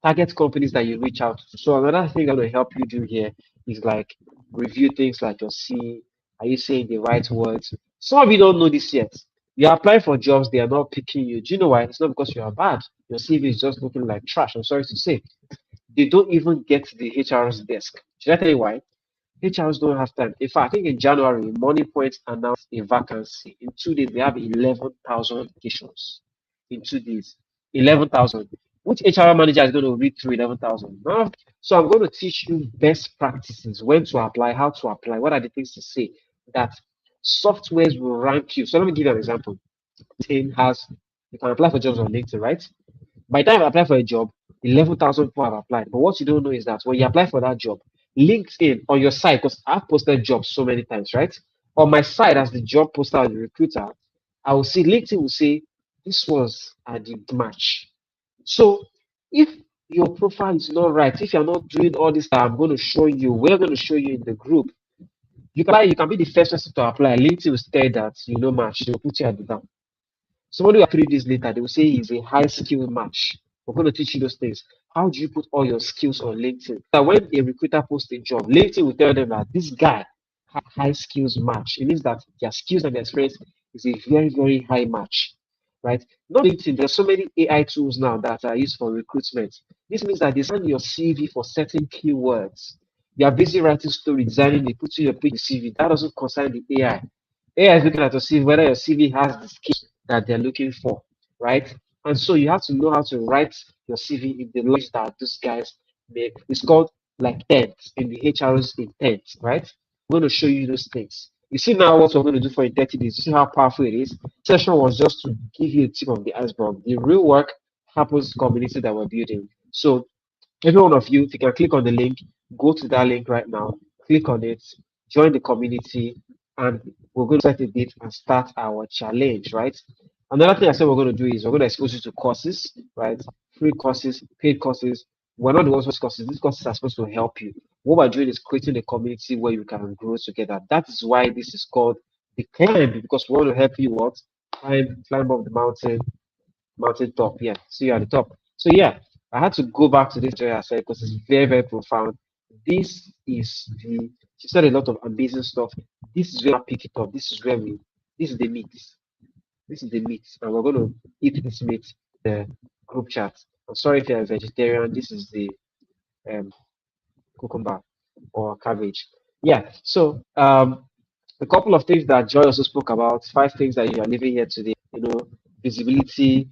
target companies that you reach out to. So another thing I'm going to help you do here is like review things like your C. Are you saying the right words? Some of you don't know this yet. You apply for jobs, they are not picking you. Do you know why? It's not because you are bad. Your CV is just looking like trash. I'm sorry to say. They don't even get to the HR's desk. Should I tell you why? HRs don't have time. In fact, I think in January, Money Point announced a vacancy. In 2 days, they have 11,000 applications. In 2 days, 11,000. Which HR manager is going to read through 11,000? No. So I'm going to teach you best practices, when to apply, how to apply, what are the things to say that softwares will rank you. So let me give you an example. You can apply for jobs on LinkedIn, right? By the time I apply for a job, 11,000 people have applied. But what you don't know is that when you apply for that job, LinkedIn on your site, because I've posted jobs so many times, right? On my side, as the job poster or the recruiter, I will see LinkedIn will say, this was a the match. So if your profile is not right, if you're not doing all this, I'm going to show you, we're going to show you in the group. You can be the first person to apply. LinkedIn will say that you know match, they'll put you at the down. Somebody who 3 days later, they will say he's a high skill match. We're going to teach you those things. How do you put all your skills on LinkedIn? That when a recruiter posts a job, LinkedIn will tell them that this guy has high skills match. It means that their skills and their experience is a very, very high match, right? Not LinkedIn, there's so many AI tools now that are used for recruitment. This means that they send your CV for certain keywords. You are busy writing story, designing, they put you your page CV. That doesn't concern the AI. AI is looking at your CV, whether your CV has the skills that they're looking for, right? And so you have to know how to write your CV in the language that these guys make. It's called like intent in the HR's intent, right? I'm going to show you those things. You see now what we're going to do for in 30 days. You see how powerful it is. Session was just to give you the tip of the iceberg. The real work happens in the community that we're building. So every one of you, if you can click on the link, go to that link right now, click on it, join the community, and we're going to set a date and start our challenge, right? Another thing I said we're going to do is we're going to expose you to courses, right? Free courses, paid courses. We're not the ones with courses. These courses are supposed to help you. What we're doing is creating a community where you can grow together. That is why this is called the climb, because we want to help you what? Climb up the mountain top. Yeah, so you're at the top. So yeah, I had to go back to this joy I said because it's very, very profound. This is the she said a lot of amazing stuff. This is where I pick it up. This is the meat. This is the meat. And we're gonna eat this meat the group chat. I'm sorry if you're a vegetarian, this is the um cucumber or cabbage. Yeah. So a couple of things that Joy also spoke about, 5 things that you are living here today, visibility,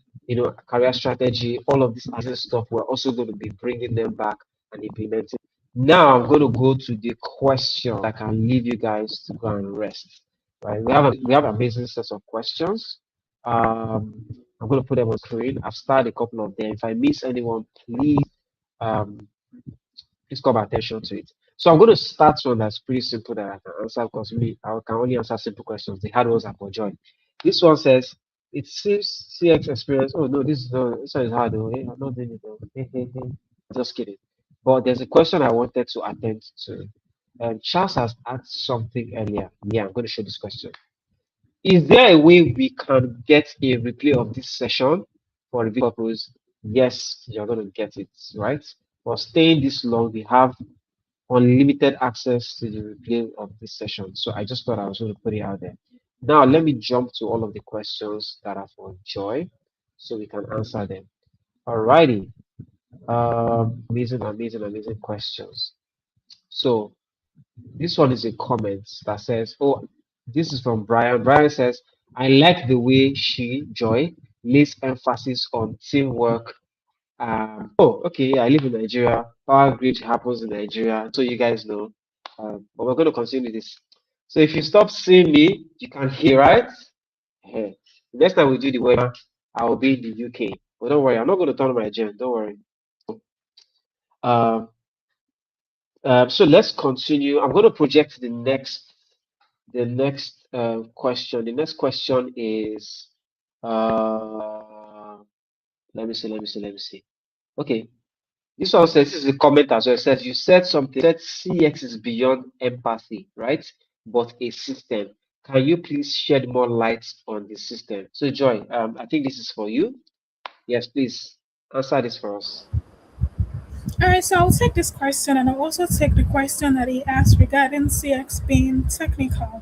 career strategy, all of this other stuff, we're also going to be bringing them back and implementing. Now I'm going to go to the question that can leave you guys to go and rest. Right? We have amazing sets of questions. I'm going to put them on screen. I've started a couple of them. If I miss anyone, um, please call my attention to it. So I'm going to start one that's pretty simple that I can answer because me, I can only answer simple questions. The hard ones are for Joy. This one says, it seems CX experience. Oh no, this one is hard though. I'm not doing it though. Just kidding. But there's a question I wanted to attend to. Charles has asked something earlier. Yeah, I'm going to show this question. Is there a way we can get a replay of this session for review purpose? Yes, you're going to get it, right? For staying this long, we have unlimited access to the replay of this session. So I just thought I was going to put it out there. Now, let me jump to all of the questions that are for Joy so we can answer them. Alrighty. Amazing questions. So this one is a comment that says, oh, this is from Brian. Brian says, I like the way she, Joy, lays emphasis on teamwork. Oh, okay, I live in Nigeria. Power grid happens in Nigeria, so you guys know. But we're going to continue this. So if you stop seeing me, you can hear, right? Eh, next time we do the webinar, I will be in the UK. But don't worry, I'm not going to turn on my gen. Don't worry. Um, so let's continue. I'm going to project the next question. The next question is uh let me see. Okay. This one says, this is a comment as well. It says you said something, you said CX is beyond empathy, right? But a system. Can you please shed more light on the system? So Joy, I think this is for you. Yes, please answer this for us. All right, so I'll take this question and I'll also take the question that he asked regarding CX being technical.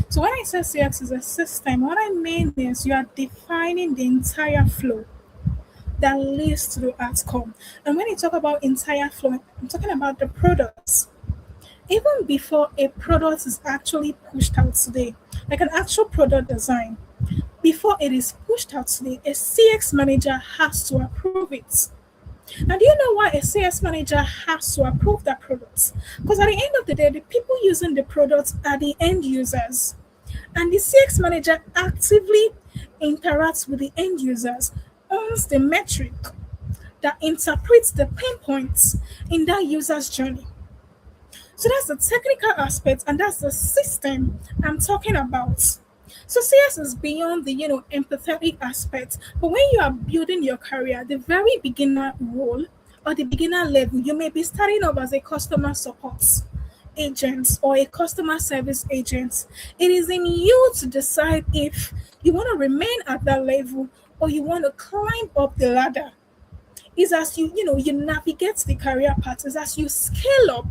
So when I say CX is a system, what I mean is you are defining the entire flow that leads to the outcome. And when you talk about entire flow, I'm talking about the products. Even before a product is actually pushed out today, like an actual product design, before it is pushed out today, a CX manager has to approve it. And do you know why a CS manager has to approve that product? Because at the end of the day, the people using the product are the end users. And the CX manager actively interacts with the end users, owns the metric that interprets the pain points in that user's journey. So that's the technical aspect, and that's the system I'm talking about. So CS is beyond the empathetic aspect. But when you are building your career, the very beginner role or the beginner level, you may be starting off as a customer support agent or a customer service agent. It is in you to decide if you want to remain at that level or you want to climb up the ladder. Is as you navigate the career path, is as you scale up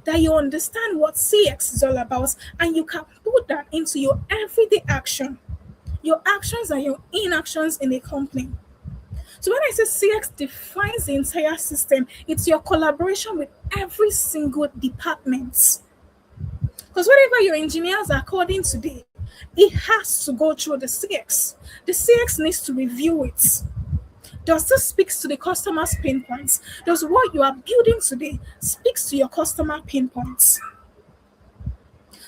that you understand what CX is all about and you can put that into your everyday action, your actions and your inactions in a company. So when I say CX defines the entire system, it's your collaboration with every single department. Because whatever your engineers are coding today, it has to go through the CX. The CX needs to review it. Does this speaks to the customer's pain points? Does what you are building today speaks to your customer pain points?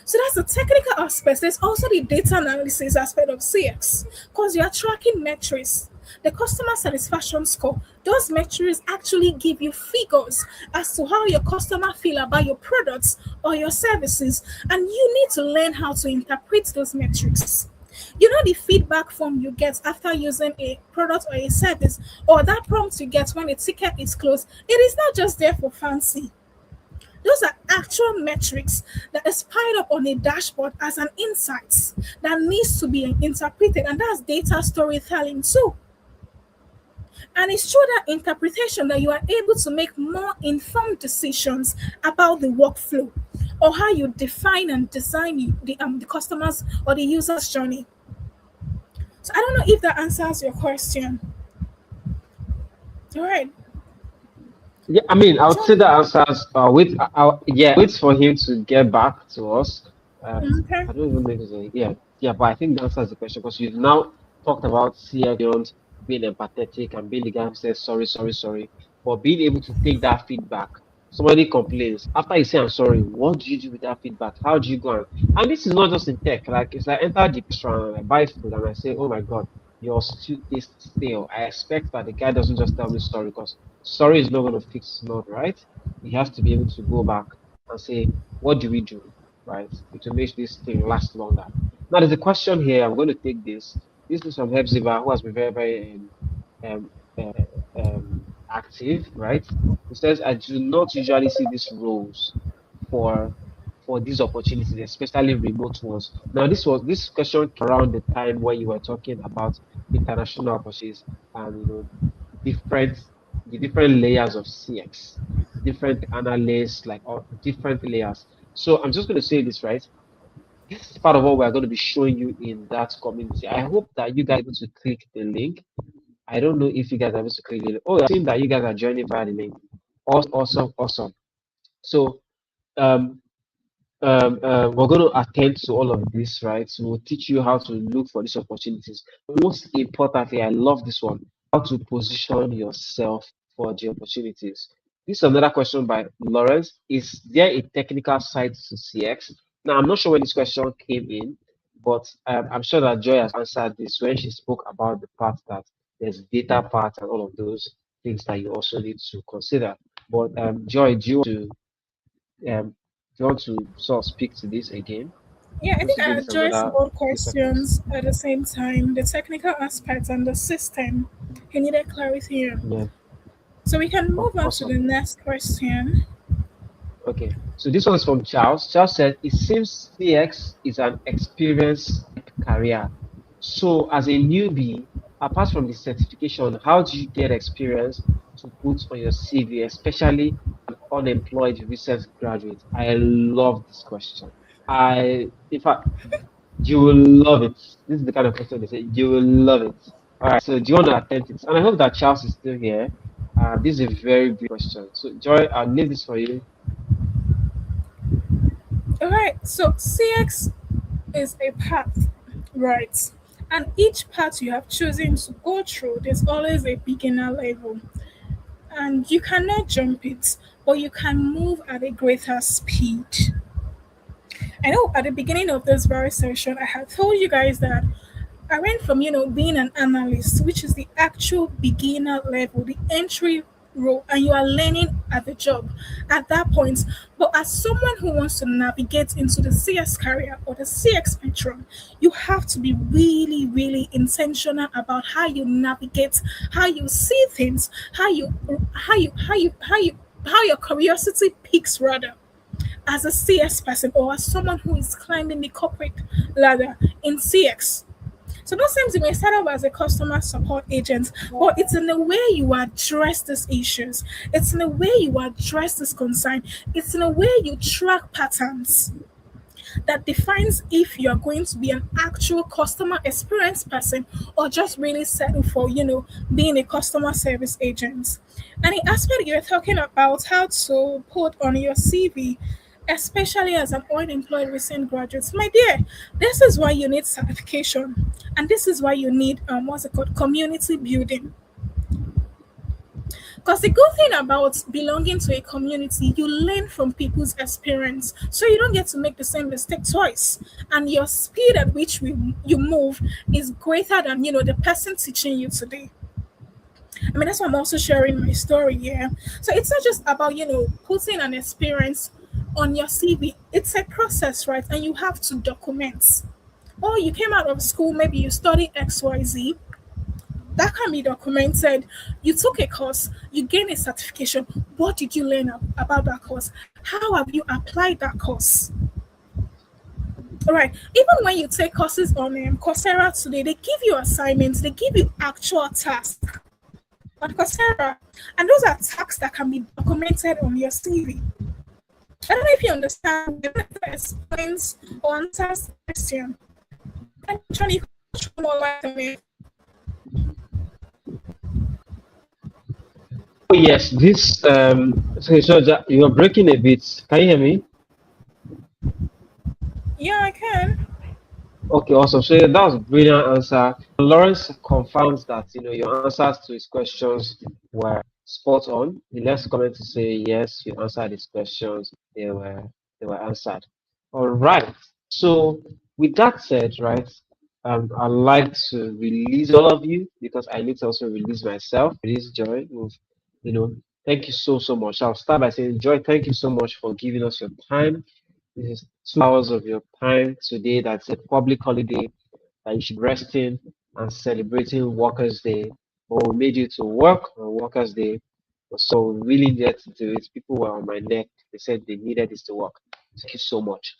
So that's the technical aspect. There's also the data analysis aspect of CX because you are tracking metrics. The customer satisfaction score, those metrics actually give you figures as to how your customer feel about your products or your services, and you need to learn how to interpret those metrics. You know the feedback form you get after using a product or a service, or that prompt you get when a ticket is closed, it is not just there for fancy. Those are actual metrics that is piled up on a dashboard as an insight that needs to be interpreted, and that's data storytelling too. And it's through that interpretation that you are able to make more informed decisions about the workflow or how you define and design the customers or the user's journey. So I don't know if that answers your question. All right. Yeah, I mean, I would say John, the answers. Yeah, wait for him to get back to us. okay. I don't even know if it's yeah, but I think that answers the question because you've now talked about CX beyond being empathetic and being the guy who says sorry, sorry, sorry, but being able to take that feedback. Somebody complains after you say I'm sorry. What do you do with that feedback? How do you go and this is not just in tech. Like it's like enter the restaurant and I buy food and I say, oh my god, your stew is stale. I expect that the guy doesn't just tell me sorry because sorry is not going to fix not right. He has to be able to go back and say, what do we do, right? To make this thing last longer. Now, there's a question here. I'm going to take this. This is from Hepzibah, who has been very, very um, active, right? It says, I do not usually see these roles. for these opportunities, especially remote ones. Now, this question came around the time when you were talking about international opportunities and different the different layers of CX, different analysts, like all different layers. So I'm just going to say this, right? This is part of what we're going to be showing you in that community. I hope that you guys are able to click the link. I don't know if you guys are able to click the link. Oh, I've seen that you guys are joining via the link. Awesome, awesome, awesome. So um, we're going to attend to all of this, right? So we'll teach you how to look for these opportunities. Most importantly, I love this one, how to position yourself for the opportunities. This is another question by Lawrence. Is there a technical side to CX? Now, I'm not sure when this question came in, but I'm sure that Joy has answered this when she spoke about the part that there's data part and all of those things that you also need to consider. But Joy, do you want to sort of speak to this again? Yeah, I Just think to give I this addressed another both few seconds. questions at the same time, the technical aspects and the system. He needed clarity on. Yeah, So we can move on to awesome. the next question. Okay, so this one's from Charles. Charles said, it seems CX is an experience career. So, as a newbie, apart from the certification, how do you get experience to put on your CV, especially an unemployed recent graduate? I love this question. In fact, you will love it. This is the kind of question they say, you will love it. All right, so do you want to attempt it? And I hope that Charles is still here. This is a very big question. So, Joy, I'll leave this for you. All right, so CX is a path, right? And each path you have chosen to go through, there's always a beginner level. And you cannot jump it, but you can move at a greater speed. I know at the beginning of this very session, I had told you guys that I went from, being an analyst, which is the actual beginner level, the entry role, and you are learning at the job at that point. But as someone who wants to navigate into the CS career or the CX spectrum, you have to be really, really intentional about how you navigate, how you see things, how your curiosity peaks rather as a CS person or as someone who is climbing the corporate ladder in CX. So those times you may start off as a customer support agent, but it's in the way you address these issues. It's in the way you address this concern. It's in the way you track patterns that defines if you are going to be an actual customer experience person or just really settle for, being a customer service agent. And the aspect you're talking about how to put on your CV, especially as an unemployed recent graduate, my dear, this is why you need certification, and this is why you need what's it called, community building. Because the good thing about belonging to a community, you learn from people's experience. So you don't get to make the same mistake twice. And your speed at which you move is greater than, the person teaching you today. I mean, that's why I'm also sharing my story here. So it's not just about, putting an experience on your CV. It's a process, right? And you have to document. Or you came out of school, maybe you studied XYZ, that can be documented. You took a course, you gained a certification. What did you learn about that course? How have you applied that course? All right. Even when you take courses on Coursera today, they give you assignments, they give you actual tasks on Coursera, and those are tasks that can be documented on your CV. I don't know if you understand. If it explains or answers the question, I'm trying to show more light on it. Oh, yes, this, you're breaking a bit. Can you hear me? Yeah, I can. Okay, awesome. So that was a brilliant answer. Lawrence confirms that your answers to his questions were spot on. The next comment to say yes, you answered his questions. They were answered. All right. So with that said, right, I'd like to release all of you because I need to also release myself. Release Joy. You know, thank you so much. I'll start by saying, Joy, thank you so much for giving us your time. This is 2 hours of your time today. That's a public holiday that you should be resting and celebrating Workers' Day. But we made you to work on Workers' Day. So really needed to do it. People were on my neck. They said they needed this to work. Thank you so much.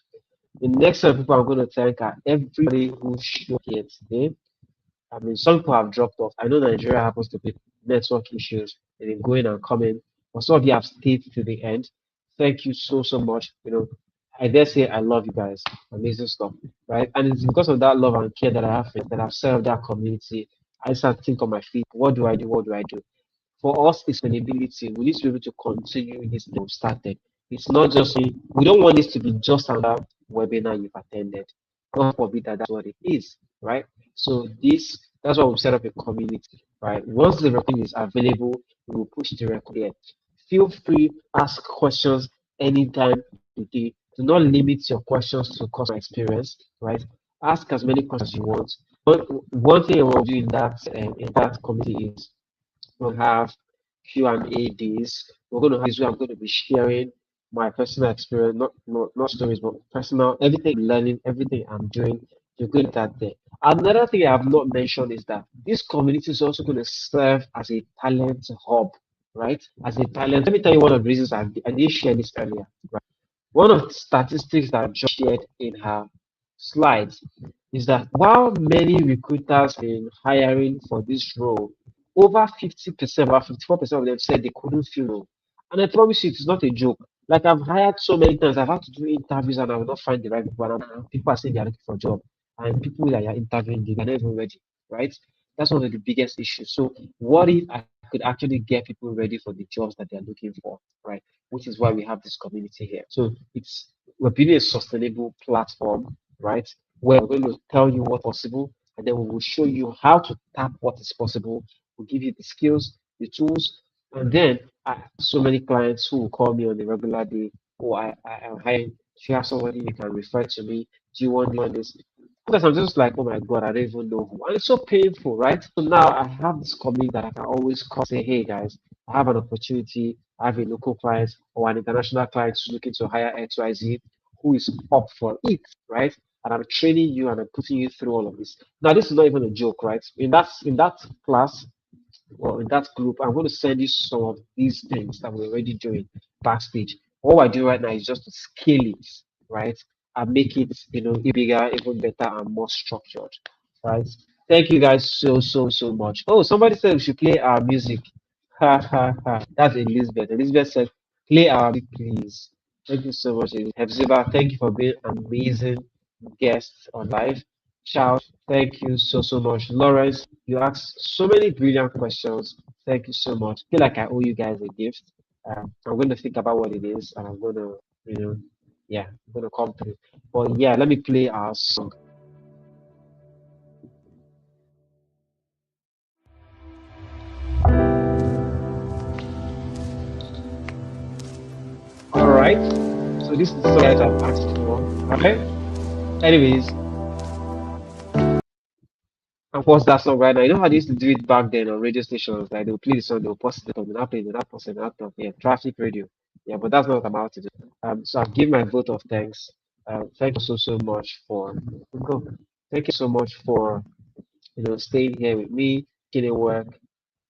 The next set of people I'm going to thank are everybody who showed here today. I mean, some people have dropped off. I know Nigeria happens to be network issues. They've been going and coming, but some of you have stayed to the end. Thank you so, so much. I dare say I love you guys. Amazing stuff, right? And it's because of that love and care that I have for you, that I've served that community. I start to think on my feet. What do I do? What do I do? For us, it's sustainability. We need to be able to continue this thing we've started. It's not just, we don't want this to be just another webinar you've attended. God forbid that that's what it is, right? So that's why we've set up a community, right? Once the recording is available, we will push the recording. Feel free, ask questions anytime today. Do not limit your questions to customer experience, right? Ask as many questions as you want. But one thing I want to do in that community is we'll have Q&A days. We're going to have days where I'm going to be sharing my personal experience, not stories, but personal, everything I'm learning, everything I'm doing. You're going to that there. Another thing I have not mentioned is that this community is also going to serve as a talent hub, right? As a talent. Let me tell you one of the reasons I didn't share this earlier. Right? One of the statistics that Joy shared in her slides is that while many recruiters have been hiring for this role, over 50%, about 54% of them said they couldn't fill role. And I promise you, it's not a joke. Like I've hired so many times, I've had to do interviews and I will not find the right people. And people are saying they're looking for a job. And people that are interviewing, they're not even ready, right? That's one of the biggest issues. So what if I could actually get people ready for the jobs that they're looking for, right? Which is why we have this community here. So we're building a sustainable platform, right? Where we're going to tell you what's possible, and then we will show you how to tap what is possible. We'll give you the skills, the tools, and then I have so many clients who will call me on a regular day. Oh, I am hiring. Do you have somebody you can refer to me? Do you want this? Because I'm just like, oh my God, I don't even know who. And it's so painful, right? So now I have this community that I can always call, say, hey guys, I have an opportunity. I have a local client or an international client who's looking to hire XYZ who is up for it, right? And I'm training you and I'm putting you through all of this. Now, this is not even a joke, right? In that class, or in that group, I'm going to send you some of these things that we're already doing backstage. All I do right now is just to scale it, right? And make it, even bigger, even better, and more structured, right? Thank you guys so, so, so much. Oh, somebody said we should play our music. Ha, ha, ha. That's Elizabeth. Elizabeth said, play our music, please. Thank you so much, Hepzibah. Thank you for being an amazing guest on live. Charles, thank you so, so much. Lawrence, you asked so many brilliant questions. Thank you so much. I feel like I owe you guys a gift. I'm going to think about what it is and I'm going to, yeah, I'm going to come through. But yeah, let me play our song. All right. So this is the song guys I've asked for. All right. Anyways, and what's that song right now? You know how they used to do it back then on radio stations? Like they'll play the song, they'll post it on the app, they'll post it on the app, yeah, traffic radio. Yeah, but that's not what I'm about to do. So I've given my vote of thanks. Thank you so so much for thank you so much for staying here with me, getting work.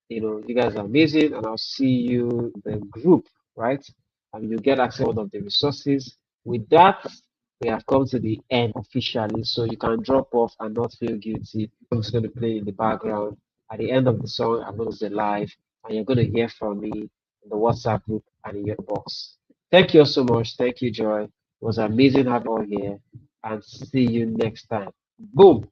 You guys are amazing, and I'll see you in the group, right? And you get access to one of the resources. With that, we have come to the end officially, so you can drop off and not feel guilty. I'm just going to play in the background. At the end of the song, I'm going to say live, and you're going to hear from me in the WhatsApp group and in your box. Thank you so much. Thank you, Joy. It was amazing having you all here, and see you next time. Boom.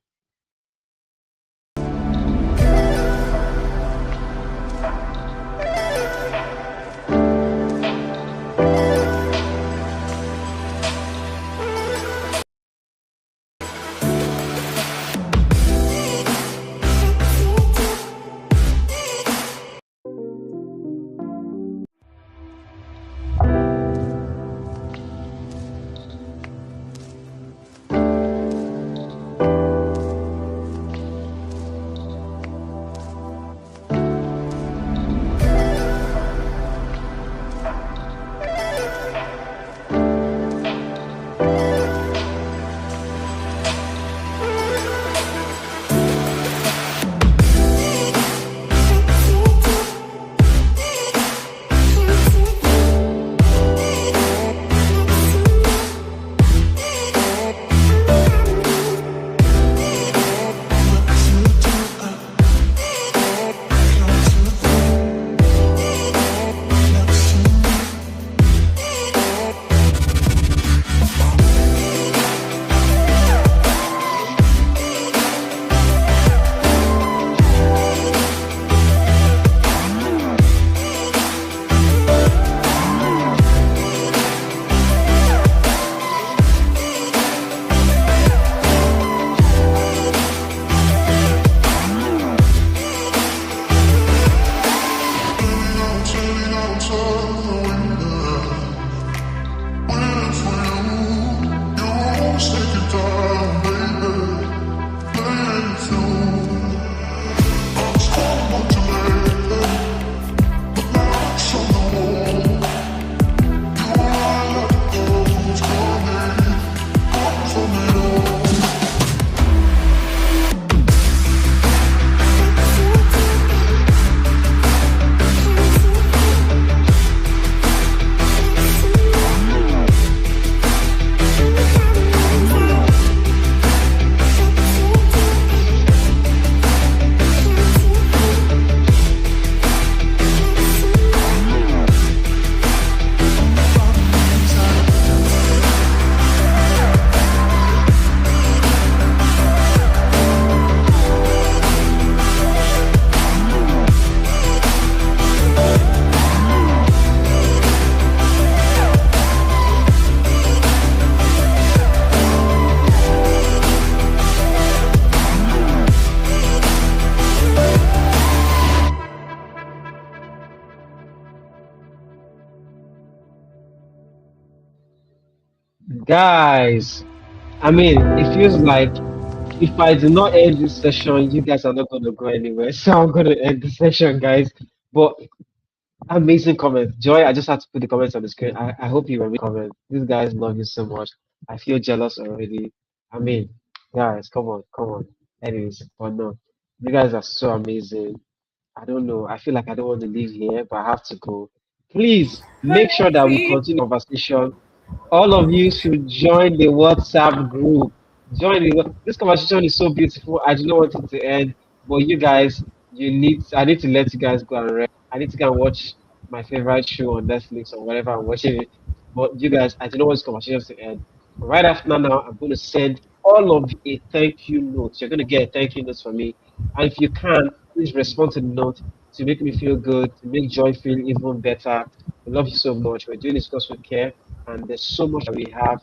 Guys, I mean, it feels like if I do not end this session, you guys are not going to go anywhere. So I'm going to end the session, guys. But amazing comment. Joy, I just had to put the comments on the screen. I hope you read comment. These guys love you so much. I feel jealous already. I mean, guys, come on, come on. Anyways, but no, you guys are so amazing. I don't know. I feel like I don't want to leave here, but I have to go. Please make sure that we Honestly, continue conversation. All of you should join the WhatsApp group. This conversation is so beautiful. I do not want it to end, but you guys, I need to let you guys go and rest. I need to go and watch my favorite show on Netflix or whatever I'm watching it. But you guys, I do not want this conversation to end. Right after now, I'm going to send all of you a thank you note. You're going to get a thank you note from me. And if you can, please respond to the note to make me feel good, to make Joy feel even better. We love you so much. We're doing this because we care, and there's so much that we have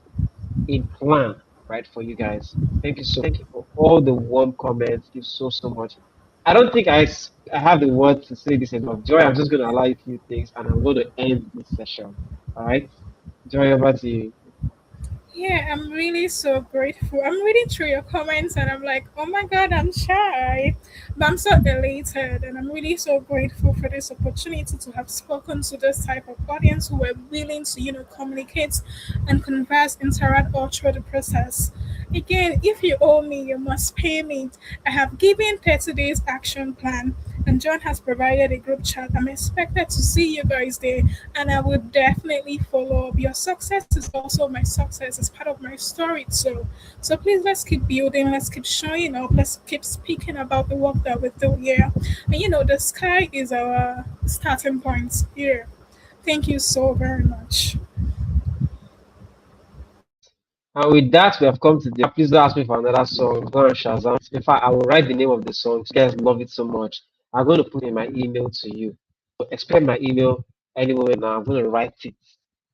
in plan, right, for you guys. Thank you so much. Thank you for all the warm comments. Thank you so much. I don't think I have the words to say this enough. Joy, I'm just going to allow you a few things, and I'm going to end this session. All right, Joy, over to you. yeah, I'm really so grateful. I'm reading through your comments and I'm like, oh my God, I'm shy. But I'm so elated and I'm really so grateful for this opportunity to have spoken to this type of audience who were willing to, communicate and converse, interact all through the process. Again, if you owe me, you must pay me. I have given 30 days action plan and John has provided a group chat. I'm expected to see you guys there and I will definitely follow up. Your success is also my success. It's part of my story too. So please let's keep building, let's keep showing up, let's keep speaking about the work that we do here. And the sky is our starting point here. Thank you so very much. And with that, we have come to the. Please don't ask me for another song. Go and Shazam. In fact, I will write the name of the song. You guys love it so much. I'm going to put in my email to you. So expect my email any moment now. I'm going to write it.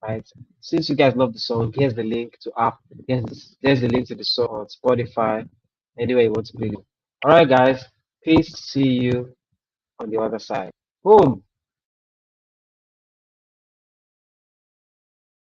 Right. Since you guys love the song, here's the link to app. Here's the link to the song on Spotify. Anywhere you want to play it. All right, guys. Peace. See you on the other side. Boom.